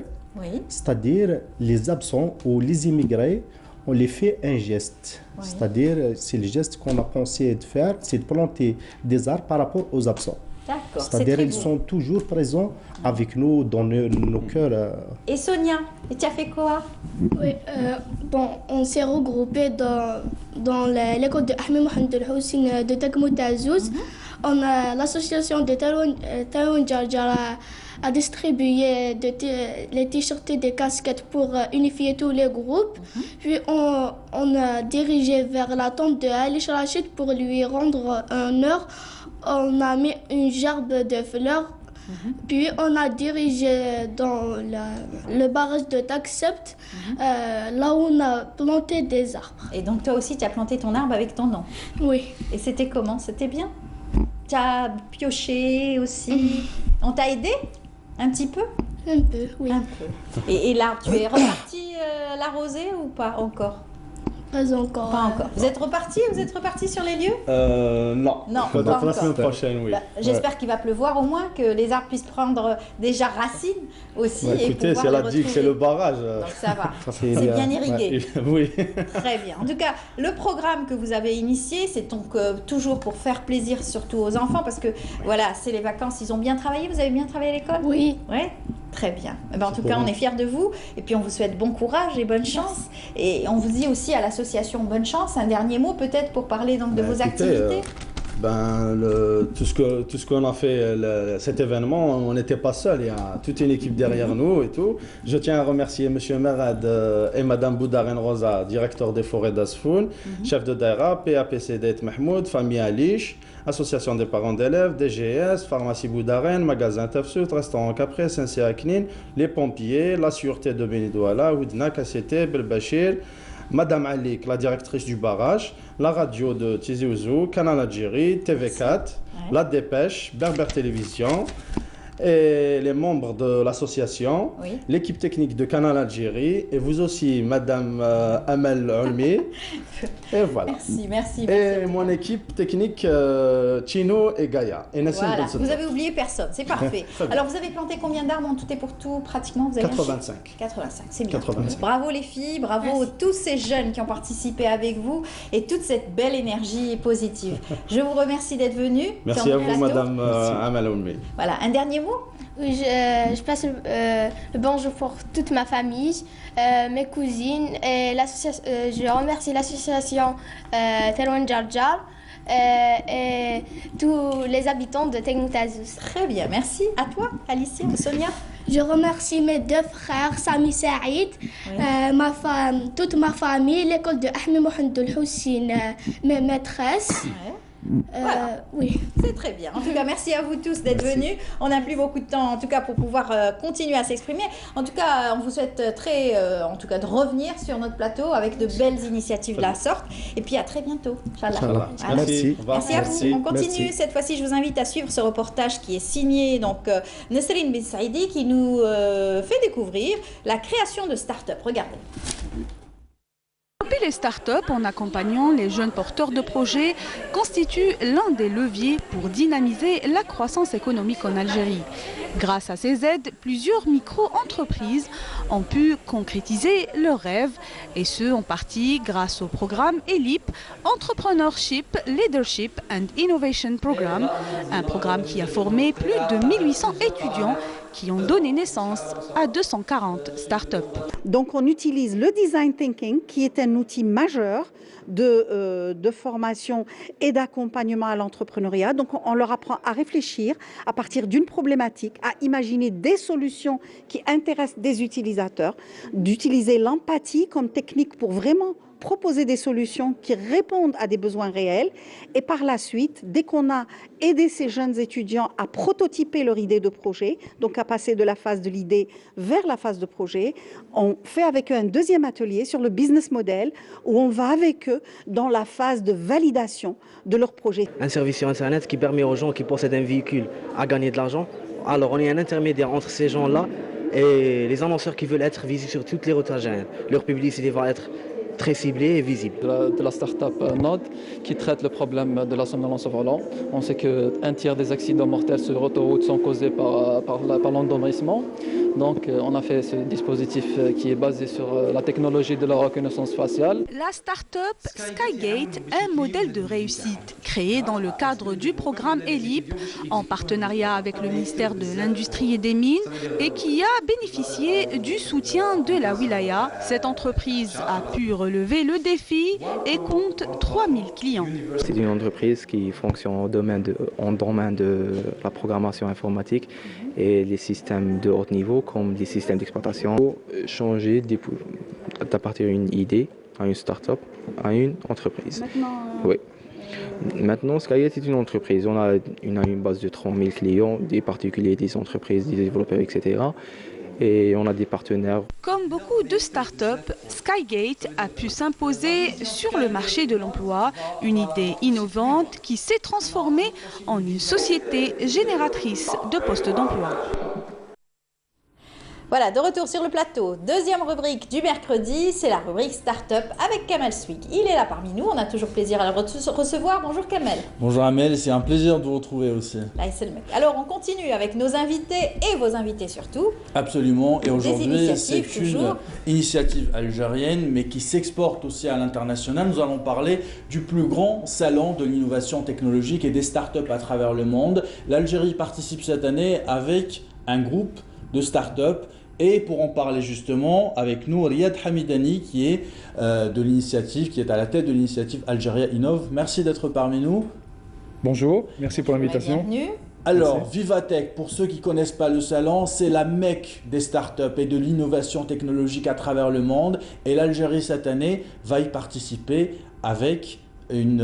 c'est-à-dire les absents ou les immigrés, on les fait un geste. C'est-à-dire, c'est le geste qu'on a pensé de faire, c'est de planter des arbres par rapport aux absents. C'est-à-dire, ils sont toujours présents avec nous dans nos cœurs. Et Sonia, tu as fait quoi? Oui, on s'est regroupés dans l'école de Ahmed Mohamed El Hossein de Tegmout Azouz. L'association de Salwan Jarjar a distribué les t-shirts et des casquettes pour unifier tous les groupes. Puis on a dirigé vers la tombe de Ali Rachid pour lui rendre honneur. On a mis une gerbe de fleurs. Puis on a dirigé dans le barrage de Taksebt, là où on a planté des arbres. Et donc toi aussi tu as planté ton arbre avec ton nom? Oui. Et c'était comment? C'était bien? Tu as pioché aussi? On t'a aidé un petit peu? Un peu, oui. Un peu. Et l'arbre, tu es reparti l'arroser ou pas encore? Pas encore. Pas encore. Vous êtes reparti sur les lieux? Non. Pas la semaine prochaine, oui. J'espère qu'il va pleuvoir au moins, que les arbres puissent prendre déjà racines aussi. Écoutez, si elle a dit que c'est le barrage. Donc ça va. C'est bien irrigué. Oui. Très bien. En tout cas, le programme que vous avez initié, c'est donc toujours pour faire plaisir surtout aux enfants, parce que voilà, c'est les vacances, ils ont bien travaillé. Vous avez bien travaillé à l'école? Oui. Ouais. Très bien. En tout cas, on est fiers de vous et puis on vous souhaite bon courage et bonne chance. Et on vous dit aussi à l'association bonne chance. Un dernier mot peut-être pour parler donc de vos activités. tout ce qu'on a fait, cet événement, on n'était pas seul, il y a toute une équipe derrière nous et tout. Je tiens à remercier M. Merad et Mme Boudaren Rosa, directeur des forêts d'Asfoun, chef de Daïra, PAPC d'Ait Mahmoud, famille Alish, association des parents d'élèves, DGS, pharmacie Boudaren, magasin Tafsout, restaurant Capri, SNC Aknin, les pompiers, la sûreté de Benidouala, Oudna, KCT, Belbachir, Madame Alik, la directrice du barrage, la radio de Tizi Ouzou, Canal Algérie, TV4, la Dépêche, Berber Télévision, et les membres de l'association, l'équipe technique de Canal Algérie, et vous aussi, Madame Amel Olmi. Et voilà. Merci. Et mon équipe technique, Chino et Gaïa. Et voilà, vous avez oublié personne, c'est parfait. Alors, vous avez planté combien d'arbres en tout et pour tout, pratiquement? Vous avez 85. 85, c'est bien. 85. Bravo les filles, bravo tous ces jeunes qui ont participé avec vous et toute cette belle énergie positive. Je vous remercie d'être venus. Merci à vous, Madame Amel Olmi. Voilà, un dernier mot? Oui, je passe le bonjour pour toute ma famille, mes cousines et l'association. Je remercie l'association Telouan Djarjar et tous les habitants de Tegmoutazouz. Très bien, merci. À toi, Alicia, Sonia. Je remercie mes deux frères, Sami Saïd, toute ma famille, l'école de Ahmed Mohamed El Houssine, mes maîtresses. Voilà. Oui. C'est très bien. En tout cas, merci à vous tous d'être venus. On n'a plus beaucoup de temps, en tout cas, pour pouvoir continuer à s'exprimer. En tout cas, on vous souhaite en tout cas, de revenir sur notre plateau avec de belles initiatives de la sorte. Et puis, à très bientôt. Inch'Allah. Merci. Merci à vous. On continue. Cette fois-ci, je vous invite à suivre ce reportage qui est signé Nesrine Ben Saïdi, qui nous fait découvrir la création de start-up. Regardez. Les startups, en accompagnant les jeunes porteurs de projets, constituent l'un des leviers pour dynamiser la croissance économique en Algérie. Grâce à ces aides, plusieurs micro-entreprises ont pu concrétiser leurs rêves, et ce en partie grâce au programme ELIP, Entrepreneurship, Leadership and Innovation Programme, un programme qui a formé plus de 1800 étudiants qui ont donné naissance à 240 startups. Donc on utilise le design thinking, qui est un outil majeur de formation et d'accompagnement à l'entrepreneuriat. Donc on leur apprend à réfléchir à partir d'une problématique, à imaginer des solutions qui intéressent des utilisateurs, d'utiliser l'empathie comme technique pour vraiment proposer des solutions qui répondent à des besoins réels. Et par la suite, dès qu'on a aidé ces jeunes étudiants à prototyper leur idée de projet, donc à passer de la phase de l'idée vers la phase de projet, on fait avec eux un deuxième atelier sur le business model où on va avec eux dans la phase de validation de leur projet. Un service sur Internet qui permet aux gens qui possèdent un véhicule à gagner de l'argent. Alors on est un intermédiaire entre ces gens-là et les annonceurs qui veulent être visibles sur toutes les routes algériennes. Leur publicité va être très ciblée et visible. De la start-up Node qui traite le problème de la somnolence au volant. On sait qu'un tiers des accidents mortels sur autoroute sont causés par l'endormissement. Donc on a fait ce dispositif qui est basé sur la technologie de la reconnaissance faciale. La start-up Skygate, un modèle de réussite créé dans le cadre du programme ELIP en partenariat avec le ministère de l'Industrie et des Mines et qui a bénéficié du soutien de la Wilaya. Cette entreprise a pu relever le défi et compte 3000 clients. C'est une entreprise qui fonctionne en domaine de la programmation informatique et les systèmes de haut niveau comme les systèmes d'exploitation. Pour changer d'à partir d'une idée à une start-up à une entreprise. Oui. Maintenant, Skygate est une entreprise. On a une base de 30 000 clients, des particuliers, des entreprises, des développeurs, etc. Et on a des partenaires. Comme beaucoup de startups, Skygate a pu s'imposer sur le marché de l'emploi, une idée innovante qui s'est transformée en une société génératrice de postes d'emploi. Voilà, de retour sur le plateau. Deuxième rubrique du mercredi, c'est la rubrique Startup avec Kamel Swig. Il est là parmi nous, on a toujours plaisir à le recevoir. Bonjour Kamel. Bonjour Amel, c'est un plaisir de vous retrouver aussi. Là, c'est le mec. Alors, on continue avec nos invités et vos invités surtout. Absolument, et aujourd'hui, c'est une initiative algérienne, mais qui s'exporte aussi à l'international. Nous allons parler du plus grand salon de l'innovation technologique et des startups à travers le monde. L'Algérie participe cette année avec un groupe de startups. Et pour en parler justement avec nous, Riyad Hamidani qui est de l'initiative, qui est à la tête de l'initiative Algérie Innove. Merci d'être parmi nous. Bonjour, merci pour l'invitation. Bienvenue. Alors, Vivatech, pour ceux qui ne connaissent pas le salon, c'est la mecque des startups et de l'innovation technologique à travers le monde. Et l'Algérie, cette année, va y participer avec une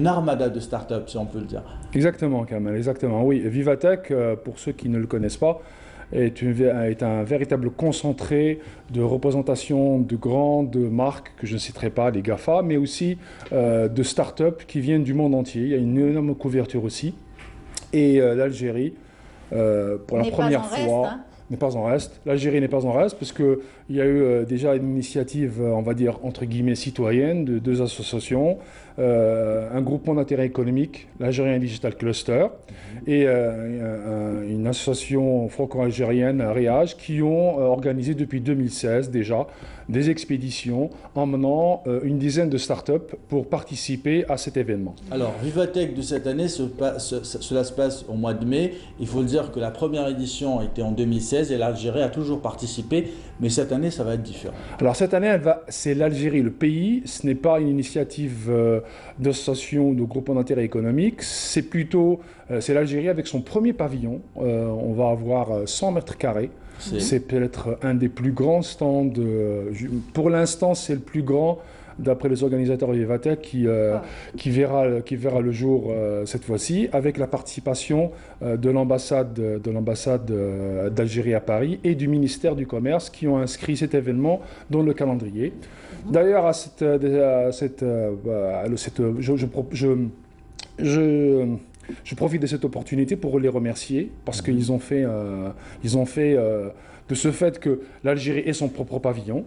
armada de startups, si on peut le dire. Exactement, Kamel, exactement. Oui, Vivatech, pour ceux qui ne le connaissent pas, est un véritable concentré de représentation de grandes marques, que je ne citerai pas, les GAFA, mais aussi de startups qui viennent du monde entier. Il y a une énorme couverture aussi. Et l'Algérie, pour la première fois, n'est pas en reste. L'Algérie n'est pas en reste parce qu'il y a eu déjà une initiative, on va dire, entre guillemets, citoyenne de 2 associations, un groupement d'intérêt économique, l'Algérien Digital Cluster, et une association franco-algérienne, REAGE, qui ont organisé depuis 2016 déjà des expéditions emmenant une dizaine de startups pour participer à cet événement. Alors, Vivatech de cette année, cela se passe au mois de mai. Il faut le dire que la première édition était en 2016 et l'Algérie a toujours participé, mais cette année, ça va être différent. Alors, cette année, c'est l'Algérie, le pays. Ce n'est pas une initiative d'association ou de groupement d'intérêt économique. C'est plutôt, c'est l'Algérie avec son premier pavillon. On va avoir 100 mètres carrés. C'est peut-être un des plus grands stands. Pour l'instant, c'est le plus grand, d'après les organisateurs de Vivatech, qui verra le jour cette fois-ci, avec la participation de l'ambassade d'Algérie à Paris et du ministère du Commerce, qui ont inscrit cet événement dans le calendrier. D'ailleurs, je profite de cette opportunité pour les remercier parce qu'ils ont fait, de ce fait que l'Algérie ait son propre pavillon.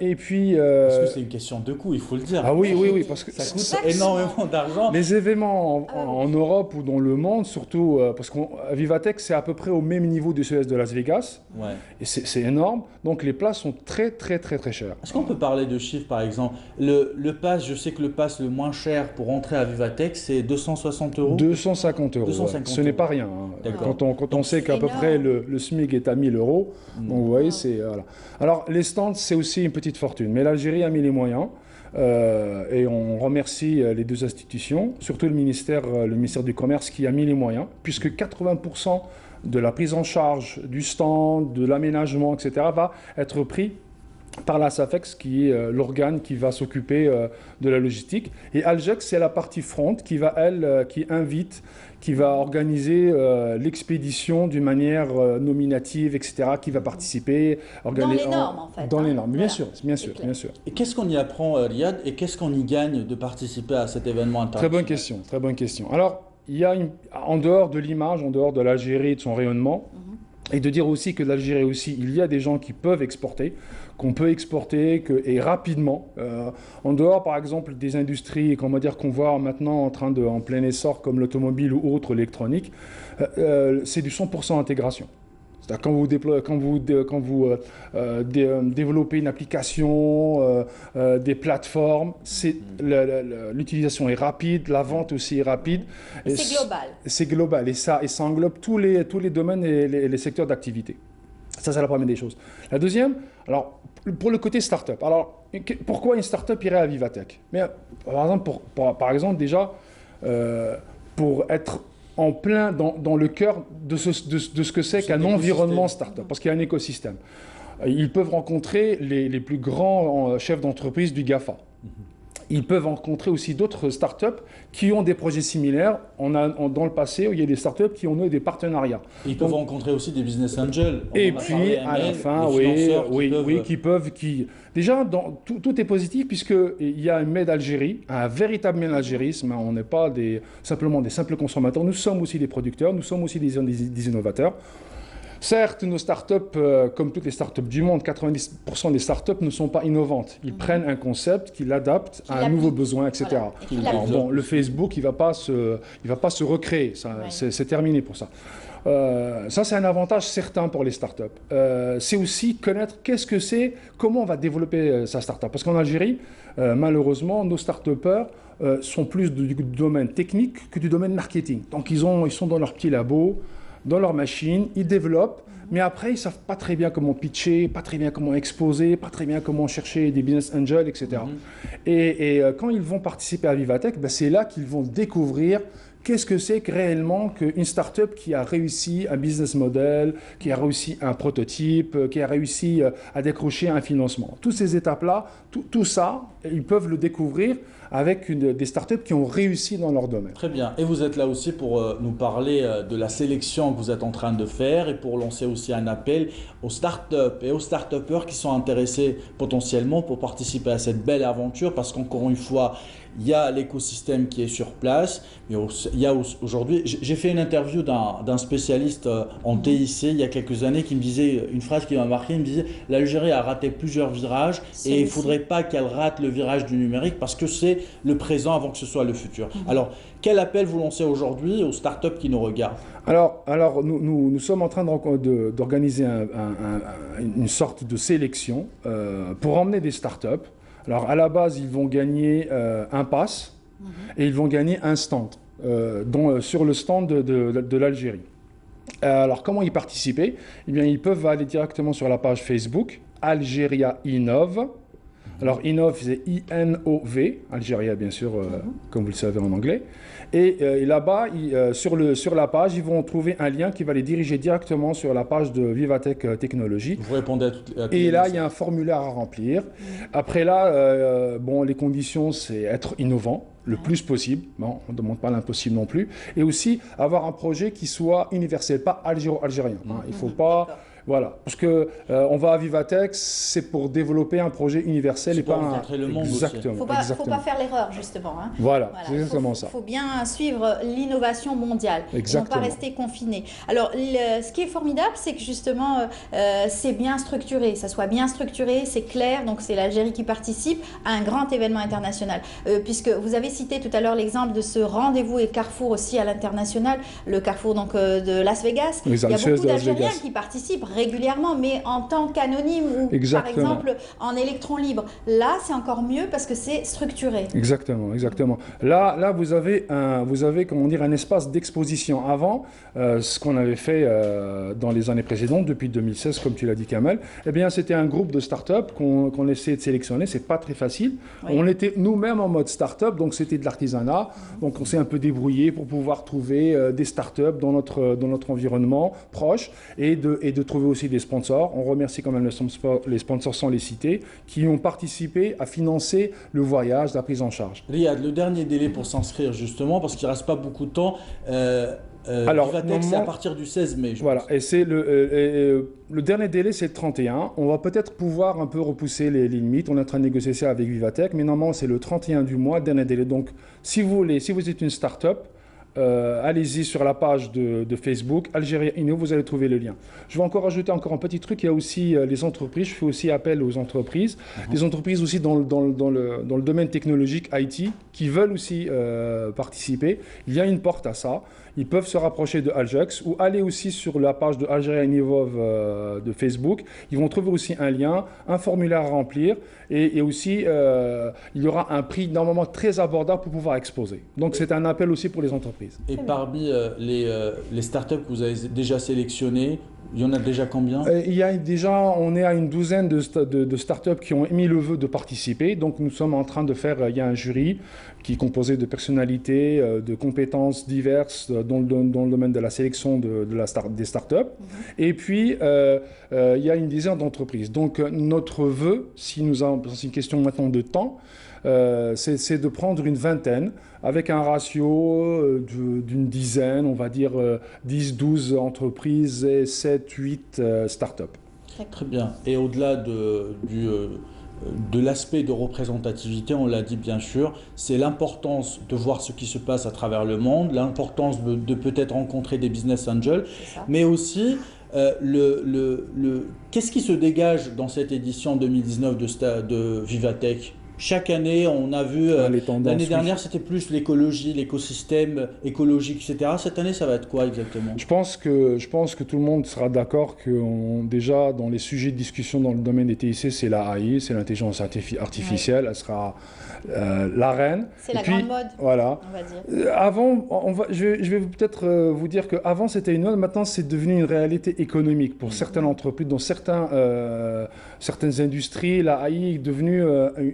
Et puis, parce que c'est une question de coût, il faut le dire. Ah oui, parce que ça coûte énormément d'argent. Les événements en Europe ou dans le monde, surtout parce qu'à Vivatech, c'est à peu près au même niveau du CES de Las Vegas. Ouais. Et c'est énorme. Donc les places sont très chères. Est-ce qu'on peut parler de chiffres, par exemple? Le pass, je sais que le pass le moins cher pour entrer à Vivatech, c'est 260 €. 250 €. 250 Ce n'est pas rien. Quand on sait qu'à peu près le SMIC est à 1000 €. Donc vous voyez, c'est... Voilà. Alors les stands, c'est aussi une petite fortune. Mais l'Algérie a mis les moyens. Et on remercie les 2 institutions, surtout le ministère du Commerce qui a mis les moyens, puisque 80% de la prise en charge du stand, de l'aménagement, etc. va être pris par la SAFEX, qui est l'organe qui va s'occuper de la logistique. Et Algex, c'est la partie front qui va organiser l'expédition d'une manière nominative, etc., qui va participer. Dans les normes, en fait. Dans les normes, bien sûr. Et qu'est-ce qu'on y apprend, Riyad, et qu'est-ce qu'on y gagne de participer à cet événement international? Très bonne question. Alors, il y a en dehors de l'image, en dehors de l'Algérie et de son rayonnement, et de dire aussi que l'Algérie aussi, il y a des gens qui peuvent exporter, qu'on peut exporter et rapidement. En dehors, par exemple, des industries qu'on voit maintenant en plein essor, comme l'automobile ou autre électronique, c'est du 100% intégration. Quand vous développez une application, des plateformes, l'utilisation est rapide, la vente aussi est rapide. C'est global. C'est global et ça englobe tous les domaines et les secteurs d'activité. Ça, c'est la première des choses. La deuxième, alors, pour le côté start-up. Alors, pourquoi une start-up irait à Vivatech? Mais, par exemple, déjà, pour être en plein dans le cœur de ce que c'est qu'un environnement start-up, parce qu'il y a un écosystème. Ils peuvent rencontrer les plus grands chefs d'entreprise du GAFA. Ils peuvent rencontrer aussi d'autres startups qui ont des projets similaires. Dans le passé, il y a des startups qui ont eu des partenariats. Ils peuvent rencontrer aussi des business angels. Et puis, à la fin, déjà, tout est positif puisqu'il y a une maid d'Algérie, un véritable maid d'Algérie. On n'est pas simplement des simples consommateurs. Nous sommes aussi des producteurs, nous sommes aussi des innovateurs. Certes, nos startups, comme toutes les startups du monde, 90% des startups ne sont pas innovantes. Ils prennent un concept, qu'ils l'adaptent à un nouveau besoin, etc. Voilà. Alors, le Facebook, il va pas se recréer. C'est terminé pour ça. Ça, c'est un avantage certain pour les startups. C'est aussi connaître qu'est-ce que c'est, comment on va développer sa startup. Parce qu'en Algérie, malheureusement, nos start-upers sont plus du domaine technique que du domaine marketing. Donc, ils sont dans leur petit labo, dans leur machine, ils développent, mais après, ils ne savent pas très bien comment pitcher, pas très bien comment exposer, pas très bien comment chercher des business angels, etc. Et quand ils vont participer à Vivatech, ben, c'est là qu'ils vont découvrir qu'est-ce que c'est que réellement qu'une start-up qui a réussi un business model, qui a réussi un prototype, qui a réussi à décrocher un financement. Toutes ces étapes-là, tout ça, ils peuvent le découvrir avec des startups qui ont réussi dans leur domaine. Très bien. Et vous êtes là aussi pour nous parler de la sélection que vous êtes en train de faire et pour lancer aussi un appel aux startups et aux start-upers qui sont intéressés potentiellement pour participer à cette belle aventure, parce qu'encore une fois, il y a l'écosystème qui est sur place. Mais il y a aujourd'hui, j'ai fait une interview d'un spécialiste en TIC il y a quelques années qui me disait une phrase qui m'a marqué. Il me disait: l'Algérie a raté plusieurs virages et il ne faudrait pas qu'elle rate le virage du numérique parce que c'est le présent avant que ce soit le futur. Alors, quel appel vous lancez aujourd'hui aux startups qui nous regardent? Alors nous sommes en train d'organiser une sorte de sélection pour emmener des startups. Alors, à la base, ils vont gagner un pass et ils vont gagner un stand sur le stand de l'Algérie. Alors, comment y participer? Eh bien, ils peuvent aller directement sur la page Facebook Algéria Innove. Alors, Innove, c'est I-N-O-V, Algéria, bien sûr, comme vous le savez en anglais. Et là-bas, sur la page, ils vont trouver un lien qui va les diriger directement sur la page de Vivatech Technologies. Vous répondez à toutes les Et là, il y a un formulaire à remplir. Après là, les conditions, c'est être innovant le plus possible. Bon, on ne demande pas l'impossible non plus. Et aussi, avoir un projet qui soit universel, pas algéro-algérien. Il ne faut pas... Voilà, parce que on va à Vivatech, c'est pour développer un projet universel et pas rencontrer le monde. Exactement. Il ne faut pas faire l'erreur, justement. Hein. Voilà. C'est exactement ça. Il faut bien suivre l'innovation mondiale. Exactement. Et non pas rester confiné. Alors, ce qui est formidable, c'est que justement, c'est bien structuré. Ça soit bien structuré, c'est clair. Donc, c'est l'Algérie qui participe à un grand événement international. Puisque vous avez cité tout à l'heure l'exemple de ce rendez-vous et carrefour aussi à l'international, le carrefour donc, de Las Vegas. Il y a beaucoup d'Algériens qui participent régulièrement, mais en tant qu'anonyme ou par exemple en électron libre. Là, c'est encore mieux parce que c'est structuré. Exactement. Là, vous avez comment dire, un espace d'exposition. Avant, ce qu'on avait fait dans les années précédentes, depuis 2016, comme tu l'as dit, Kamel, eh bien, c'était un groupe de start-up qu'on essayait de sélectionner. C'est pas très facile. Oui. On était nous-mêmes en mode start-up, donc c'était de l'artisanat. Donc, on s'est un peu débrouillé pour pouvoir trouver des start-up dans notre environnement proche et de trouver aussi des sponsors. On remercie quand même les sponsors sans les citer, qui ont participé à financer le voyage, la prise en charge. Riyad, le dernier délai pour s'inscrire justement, parce qu'il ne reste pas beaucoup de temps, alors, Vivatech, c'est à partir du 16 mai. Voilà, et c'est le dernier délai, c'est le 31. On va peut-être pouvoir un peu repousser les limites. On est en train de négocier ça avec Vivatech, mais normalement, c'est le 31 du mois, dernier délai. Donc, si vous êtes une start-up, allez-y sur la page de Facebook, Algérie Innov, vous allez trouver le lien. Je vais ajouter un petit truc, il y a aussi les entreprises, je fais aussi appel aux entreprises, les entreprises aussi dans le domaine technologique IT, qui veulent aussi participer. Il y a une porte à ça. Ils peuvent se rapprocher de Algex ou aller aussi sur la page de Algérie Innov de Facebook. Ils vont trouver aussi un lien, un formulaire à remplir et aussi il y aura un prix normalement très abordable pour pouvoir exposer. Donc c'est un appel aussi pour les entreprises. Et parmi les startups que vous avez déjà sélectionnées, il y en a déjà combien? On est à une douzaine de startups qui ont émis le vœu de participer. Donc nous sommes en train de faire, il y a un jury qui est composé de personnalités, de compétences diverses dans le domaine de la sélection des startups. Et puis il y a une dizaine d'entreprises. Donc notre vœu, c'est une question maintenant de temps, c'est de prendre une vingtaine avec un ratio d'une dizaine, on va dire 10-12 entreprises et 7-8 startups. Très bien. Et au-delà de l'aspect de représentativité, on l'a dit bien sûr, c'est l'importance de voir ce qui se passe à travers le monde, l'importance de peut-être rencontrer des business angels, mais aussi qu'est-ce qui se dégage dans cette édition 2019 de Vivatech? chaque année, on a vu, l'année dernière, c'était plus l'écologie, l'écosystème écologique, etc. Cette année, ça va être quoi exactement? Je pense que tout le monde sera d'accord que déjà, dans les sujets de discussion dans le domaine des TIC, c'est la AI, c'est l'intelligence artificielle, elle sera la reine. C'est la grande mode, voilà. on va dire. Avant, je vais peut-être vous dire qu'avant, c'était une mode, maintenant, c'est devenu une réalité économique pour certaines entreprises, dans certaines industries, la AI est devenue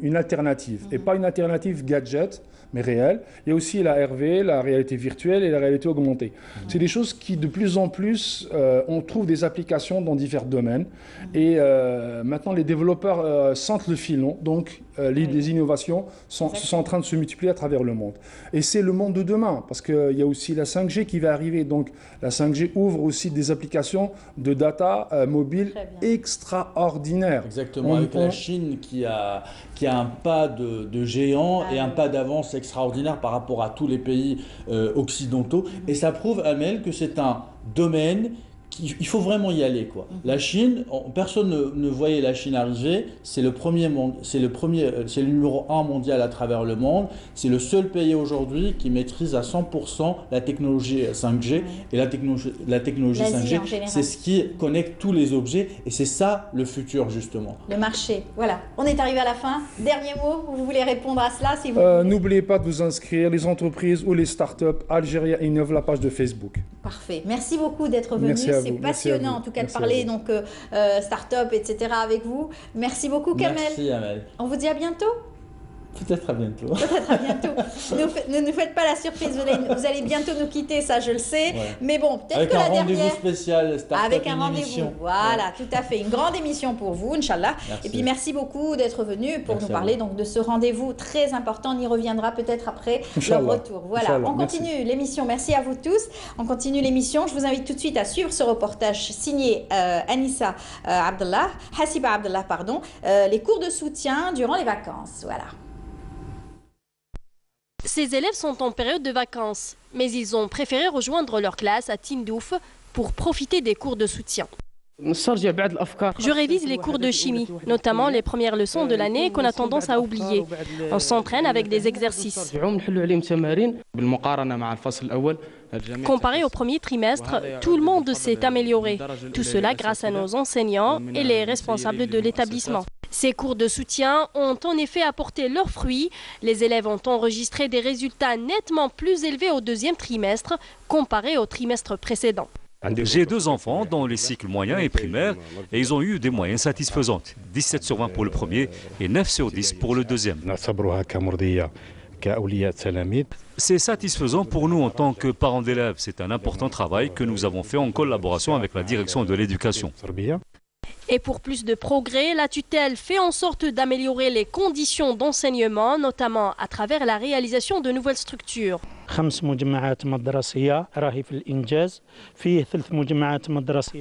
une alternative, et pas une alternative gadget, mais réelle. Il y a aussi la RV, la réalité virtuelle et la réalité augmentée. C'est des choses qui, de plus en plus, on trouve des applications dans divers domaines. Et maintenant, les développeurs sentent le filon. Donc, les innovations sont en train de se multiplier à travers le monde. Et c'est le monde de demain, parce qu'il y a aussi la 5G qui va arriver. Donc, la 5G ouvre aussi des applications de data mobile extraordinaires. Exactement, avec la Chine qui a un pas de géant et un pas d'avance extraordinaire par rapport à tous les pays occidentaux. Et ça prouve, Amel, que c'est un domaine il faut vraiment y aller, quoi. La Chine, personne ne voyait la Chine arriver. C'est le numéro 1 mondial à travers le monde. C'est le seul pays aujourd'hui qui maîtrise à 100% la technologie 5G. Et la technologie 5G, c'est ce qui connecte tous les objets. Et c'est ça le futur, justement. Le marché, voilà. On est arrivé à la fin. Dernier mot, vous voulez répondre à cela si vous n'oubliez pas de vous inscrire, les entreprises ou les startups. Algérie innove, la page de Facebook. Parfait. Merci beaucoup d'être venu. C'est passionnant en tout cas de parler donc start-up, etc. avec vous. Merci beaucoup Kamel. Merci Amel. On vous dit à bientôt. Peut-être à bientôt. Peut-être à bientôt. Ne nous faites pas la surprise, vous allez bientôt nous quitter, ça je le sais. Ouais. Mais bon, peut-être que la dernière... Avec un rendez-vous spécial, Start-up, avec un rendez-vous, voilà, tout à fait. Une grande émission pour vous, Inch'Allah. Et puis merci beaucoup d'être venu pour nous parler donc, de ce rendez-vous très important. On y reviendra peut-être après leur retour. Voilà, on continue l'émission. Merci à vous tous. On continue l'émission. Je vous invite tout de suite à suivre ce reportage signé Anissa Abdallah, Hasiba Abdallah, pardon, les cours de soutien durant les vacances. Voilà. Ces élèves sont en période de vacances, mais ils ont préféré rejoindre leur classe à Tindouf pour profiter des cours de soutien. Je révise les cours de chimie, notamment les premières leçons de l'année qu'on a tendance à oublier. On s'entraîne avec des exercices. Comparé au premier trimestre, tout le monde s'est amélioré. Tout cela grâce à nos enseignants et les responsables de l'établissement. Ces cours de soutien ont en effet apporté leurs fruits. Les élèves ont enregistré des résultats nettement plus élevés au deuxième trimestre comparé au trimestre précédent. J'ai 2 enfants dans les cycles moyens et primaires et ils ont eu des moyennes satisfaisantes. 17 sur 20 pour le premier et 9 sur 10 pour le deuxième. C'est satisfaisant pour nous en tant que parents d'élèves. C'est un important travail que nous avons fait en collaboration avec la direction de l'éducation. Et pour plus de progrès, la tutelle fait en sorte d'améliorer les conditions d'enseignement, notamment à travers la réalisation de nouvelles structures.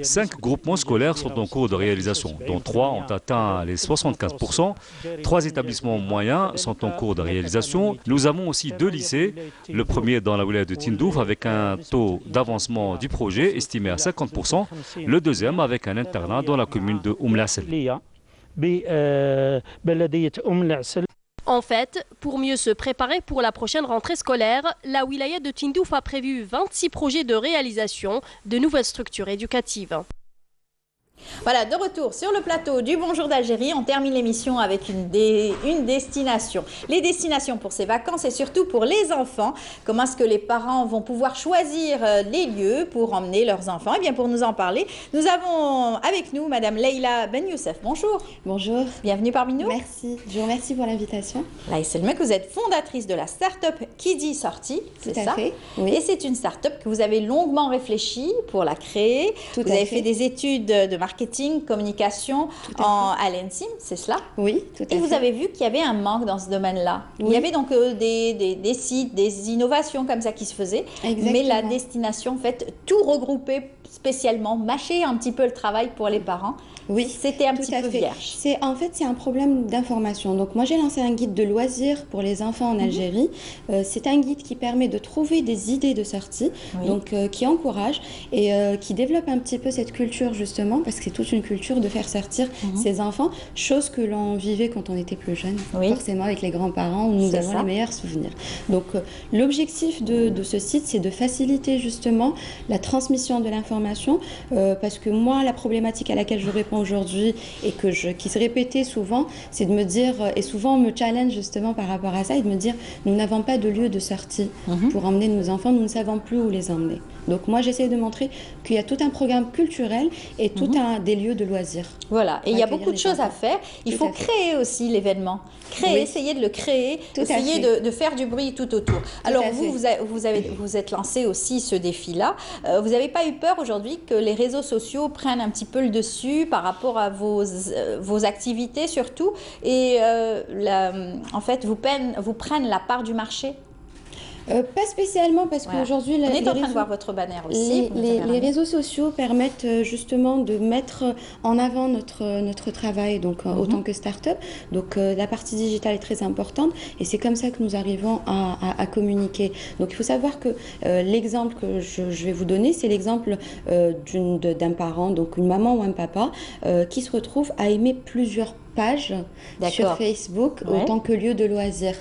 5 groupements scolaires sont en cours de réalisation, dont 3 ont atteint les 75%. 3 établissements moyens sont en cours de réalisation. Nous avons aussi 2 lycées, le premier dans la wilaya de Tindouf avec un taux d'avancement du projet estimé à 50%, le deuxième avec un internat dans la commune de Oumlassel. En fait, pour mieux se préparer pour la prochaine rentrée scolaire, la wilaya de Tindouf a prévu 26 projets de réalisation de nouvelles structures éducatives. Voilà, de retour sur le plateau du Bonjour d'Algérie. On termine l'émission avec une destination. Les destinations pour ces vacances et surtout pour les enfants. Comment est-ce que les parents vont pouvoir choisir les lieux pour emmener leurs enfants? Et bien pour nous en parler, nous avons avec nous Madame Leïla Ben Youssef. Bonjour. Bonjour. Bienvenue parmi nous. Merci. Je vous remercie pour l'invitation. Laïla Selmek, vous êtes fondatrice de la start-up Kidi Sortie, c'est ça? Fait, oui. Et c'est une start-up que vous avez longuement réfléchi pour la créer. Vous avez fait des études de marketing, communication à l'ENSIM, c'est cela? Oui, tout à fait. Et vous avez vu qu'il y avait un manque dans ce domaine-là. Oui. Il y avait donc des sites, des innovations comme ça qui se faisaient. Exactement. Mais la destination, en fait, tout regroupé spécialement, mâcher un petit peu le travail pour les parents. Oui, c'était un petit peu vierge. En fait, c'est un problème d'information. Donc, moi, j'ai lancé un guide de loisirs pour les enfants en Algérie. C'est un guide qui permet de trouver des idées de sortie, donc qui encourage et qui développe un petit peu cette culture, justement, parce parce que c'est toute une culture de faire sortir ses enfants, chose que l'on vivait quand on était plus jeune, forcément avec les grands-parents, où nous avons les meilleurs souvenirs. Donc l'objectif de ce site, c'est de faciliter justement la transmission de l'information, parce que moi, la problématique à laquelle je réponds aujourd'hui et qui se répétait souvent, c'est de me dire, et souvent on me challenge justement par rapport à ça, et de me dire, nous n'avons pas de lieu de sortie pour emmener nos enfants, nous ne savons plus où les emmener. Donc moi, j'essaie de montrer qu'il y a tout un programme culturel et tout des lieux de loisirs. Voilà, et il y a beaucoup de choses à faire. Il faut créer aussi l'événement. Essayer de le créer, essayer de faire du bruit tout autour. Alors vous êtes lancé aussi ce défi-là. Vous n'avez pas eu peur aujourd'hui que les réseaux sociaux prennent un petit peu le dessus par rapport à vos activités surtout, et en fait vous prennent la part du marché? Pas spécialement, parce qu'aujourd'hui... On est en train de voir votre banner aussi. Les réseaux sociaux permettent justement de mettre en avant notre travail, donc autant que start-up. Donc la partie digitale est très importante, et c'est comme ça que nous arrivons à communiquer. Donc il faut savoir que l'exemple que je vais vous donner, c'est l'exemple d'un parent, donc une maman ou un papa, qui se retrouve à aimer plusieurs pages sur Facebook autant que lieu de loisirs.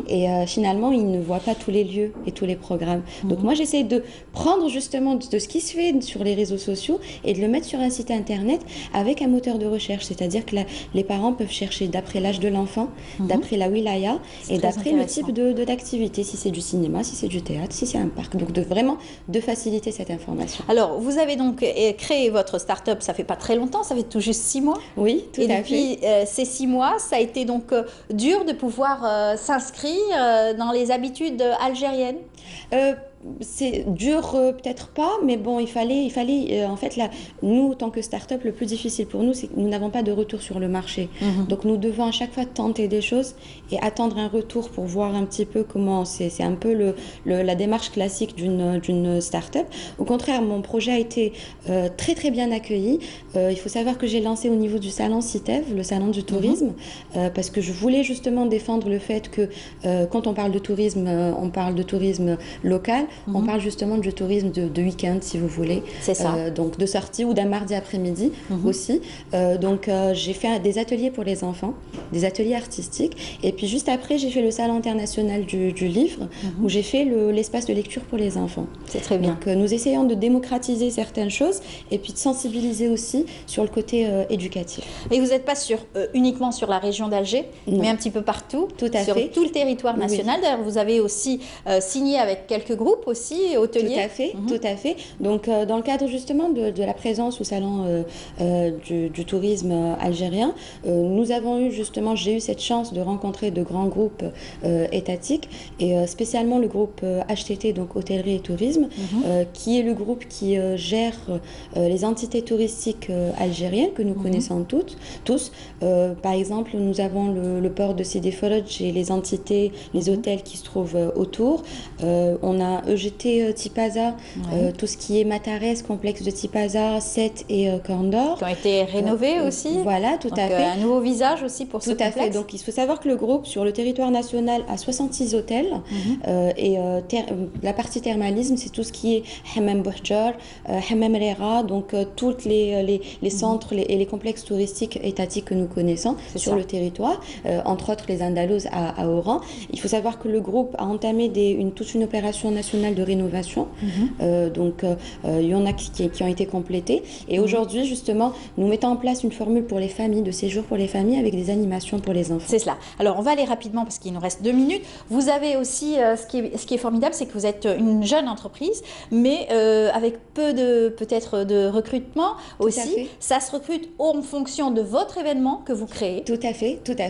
Et finalement, ils ne voient pas tous les lieux et tous les programmes. Donc moi, j'essaie de prendre justement de ce qui se fait sur les réseaux sociaux et de le mettre sur un site internet avec un moteur de recherche. C'est-à-dire que les parents peuvent chercher d'après l'âge de l'enfant, d'après la wilaya et d'après le type d'activité, si c'est du cinéma, si c'est du théâtre, si c'est un parc. Donc vraiment de faciliter cette information. Alors, vous avez donc créé votre start-up, ça fait pas très longtemps, ça fait tout juste 6 mois. Oui, tout à fait. Ces 6 mois, ça a été donc dur de pouvoir s'inscrire dans les habitudes algériennes? C'est dur, peut-être pas, mais bon, il fallait en fait, là, nous, en tant que start-up, le plus difficile pour nous, c'est que nous n'avons pas de retour sur le marché. Donc, nous devons à chaque fois tenter des choses et attendre un retour pour voir un petit peu comment c'est un peu la démarche classique d'une start-up. Au contraire, mon projet a été très, très bien accueilli. Il faut savoir que j'ai lancé au niveau du salon CITEV, le salon du tourisme, parce que je voulais justement défendre le fait que quand on parle de tourisme, on parle de tourisme local. On parle justement du tourisme de week-end, si vous voulez. C'est ça. Donc de sortie ou d'un mardi après-midi aussi. Donc j'ai fait des ateliers pour les enfants, des ateliers artistiques. Et puis juste après, j'ai fait le salon international du livre, où j'ai fait l'espace de lecture pour les enfants. C'est très bien. Donc nous essayons de démocratiser certaines choses et puis de sensibiliser aussi sur le côté éducatif. Et vous n'êtes pas uniquement sur la région d'Alger, mais un petit peu partout, tout à fait. Sur tout le territoire national. D'ailleurs, vous avez aussi signé avec quelques groupes aussi hôteliers. Tout à fait. Donc dans le cadre justement de la présence au salon du tourisme algérien, j'ai eu cette chance de rencontrer de grands groupes étatiques, et spécialement le groupe HTT, donc hôtellerie et tourisme, qui est le groupe qui gère les entités touristiques algériennes que nous connaissons tous. Par exemple, nous avons le port de Sidi Ferrej et les entités, les hôtels qui se trouvent autour. On a EGT Tipaza, tout ce qui est Matares, complexe de Tipaza, Sète et Corne d'Or. Qui ont été rénovés aussi. Voilà, tout à fait. Un nouveau visage aussi pour ce complexe. Tout à fait. Donc il faut savoir que le groupe, sur le territoire national, a 66 hôtels. Et la partie thermalisme, c'est tout ce qui est Hammam Bouhjar, Hammam Rera, donc tous les centres et les complexes touristiques étatiques que nous connaissons sur le territoire, entre autres les Andalouses à Oran. Il faut savoir que le groupe a entamé toute une opération nationale de rénovation. Donc il y en a qui ont été complétées. Et aujourd'hui, justement, nous mettons en place une formule pour les familles, de séjour pour les familles, avec des animations pour les enfants. C'est cela. Alors on va aller rapidement parce qu'il nous reste 2 minutes. Vous avez aussi, ce qui est formidable, c'est que vous êtes une jeune entreprise, mais avec peu peut-être de recrutement aussi. Ça se recrute en fonction de votre événement que vous créez. Tout à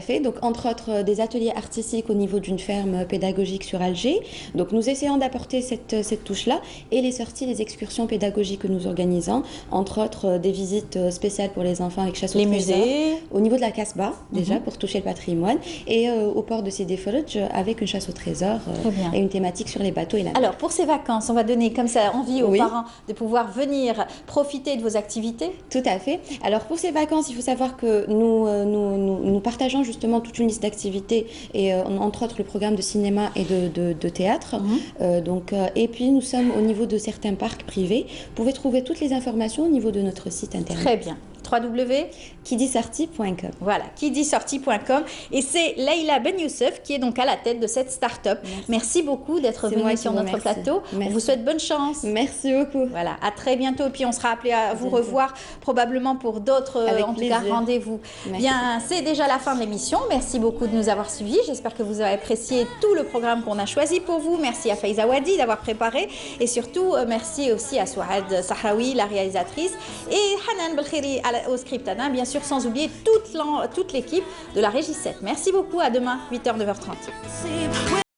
fait. Donc entre autres des ateliers artistiques au niveau d'une ferme pédagogique sur Alger. Donc nous essayons d'apporter cette touche-là, et les sorties, les excursions pédagogiques que nous organisons, entre autres des visites spéciales pour les enfants avec chasse au trésor. Les musées. Au niveau de la Casbah, déjà, pour toucher le patrimoine, et au port de Sidi Ferrej avec une chasse au trésor et une thématique sur les bateaux et la mer. Alors pour ces vacances, on va donner comme ça envie aux parents de pouvoir venir profiter de vos activités. Tout à fait. Alors pour ces vacances, il faut savoir que nous partageons justement toute une liste d'activités, et entre autres le programme de cinéma et de théâtre. Et puis nous sommes au niveau de certains parcs privés. Vous pouvez trouver toutes les informations au niveau de notre site internet. Très bien. www.kidisorti.com. Voilà, kidisorti.com. Et c'est Leïla Ben Youssef qui est donc à la tête de cette start-up. Merci beaucoup d'être venue sur notre plateau. On vous souhaite bonne chance. Merci beaucoup. Voilà, à très bientôt. Et puis on sera appelé à vous revoir probablement pour d'autres rendez-vous. Bien, c'est déjà la fin de l'émission. Merci beaucoup de nous avoir suivis. J'espère que vous avez apprécié tout le programme qu'on a choisi pour vous. Merci à Faiza Wadi d'avoir préparé. Et surtout, merci aussi à Souad Sahraoui, la réalisatrice, et Hanan Belkhiri au script. Bien sûr, sans oublier toute l'équipe de la Régie 7. Merci beaucoup. À demain, 8h, 9h30.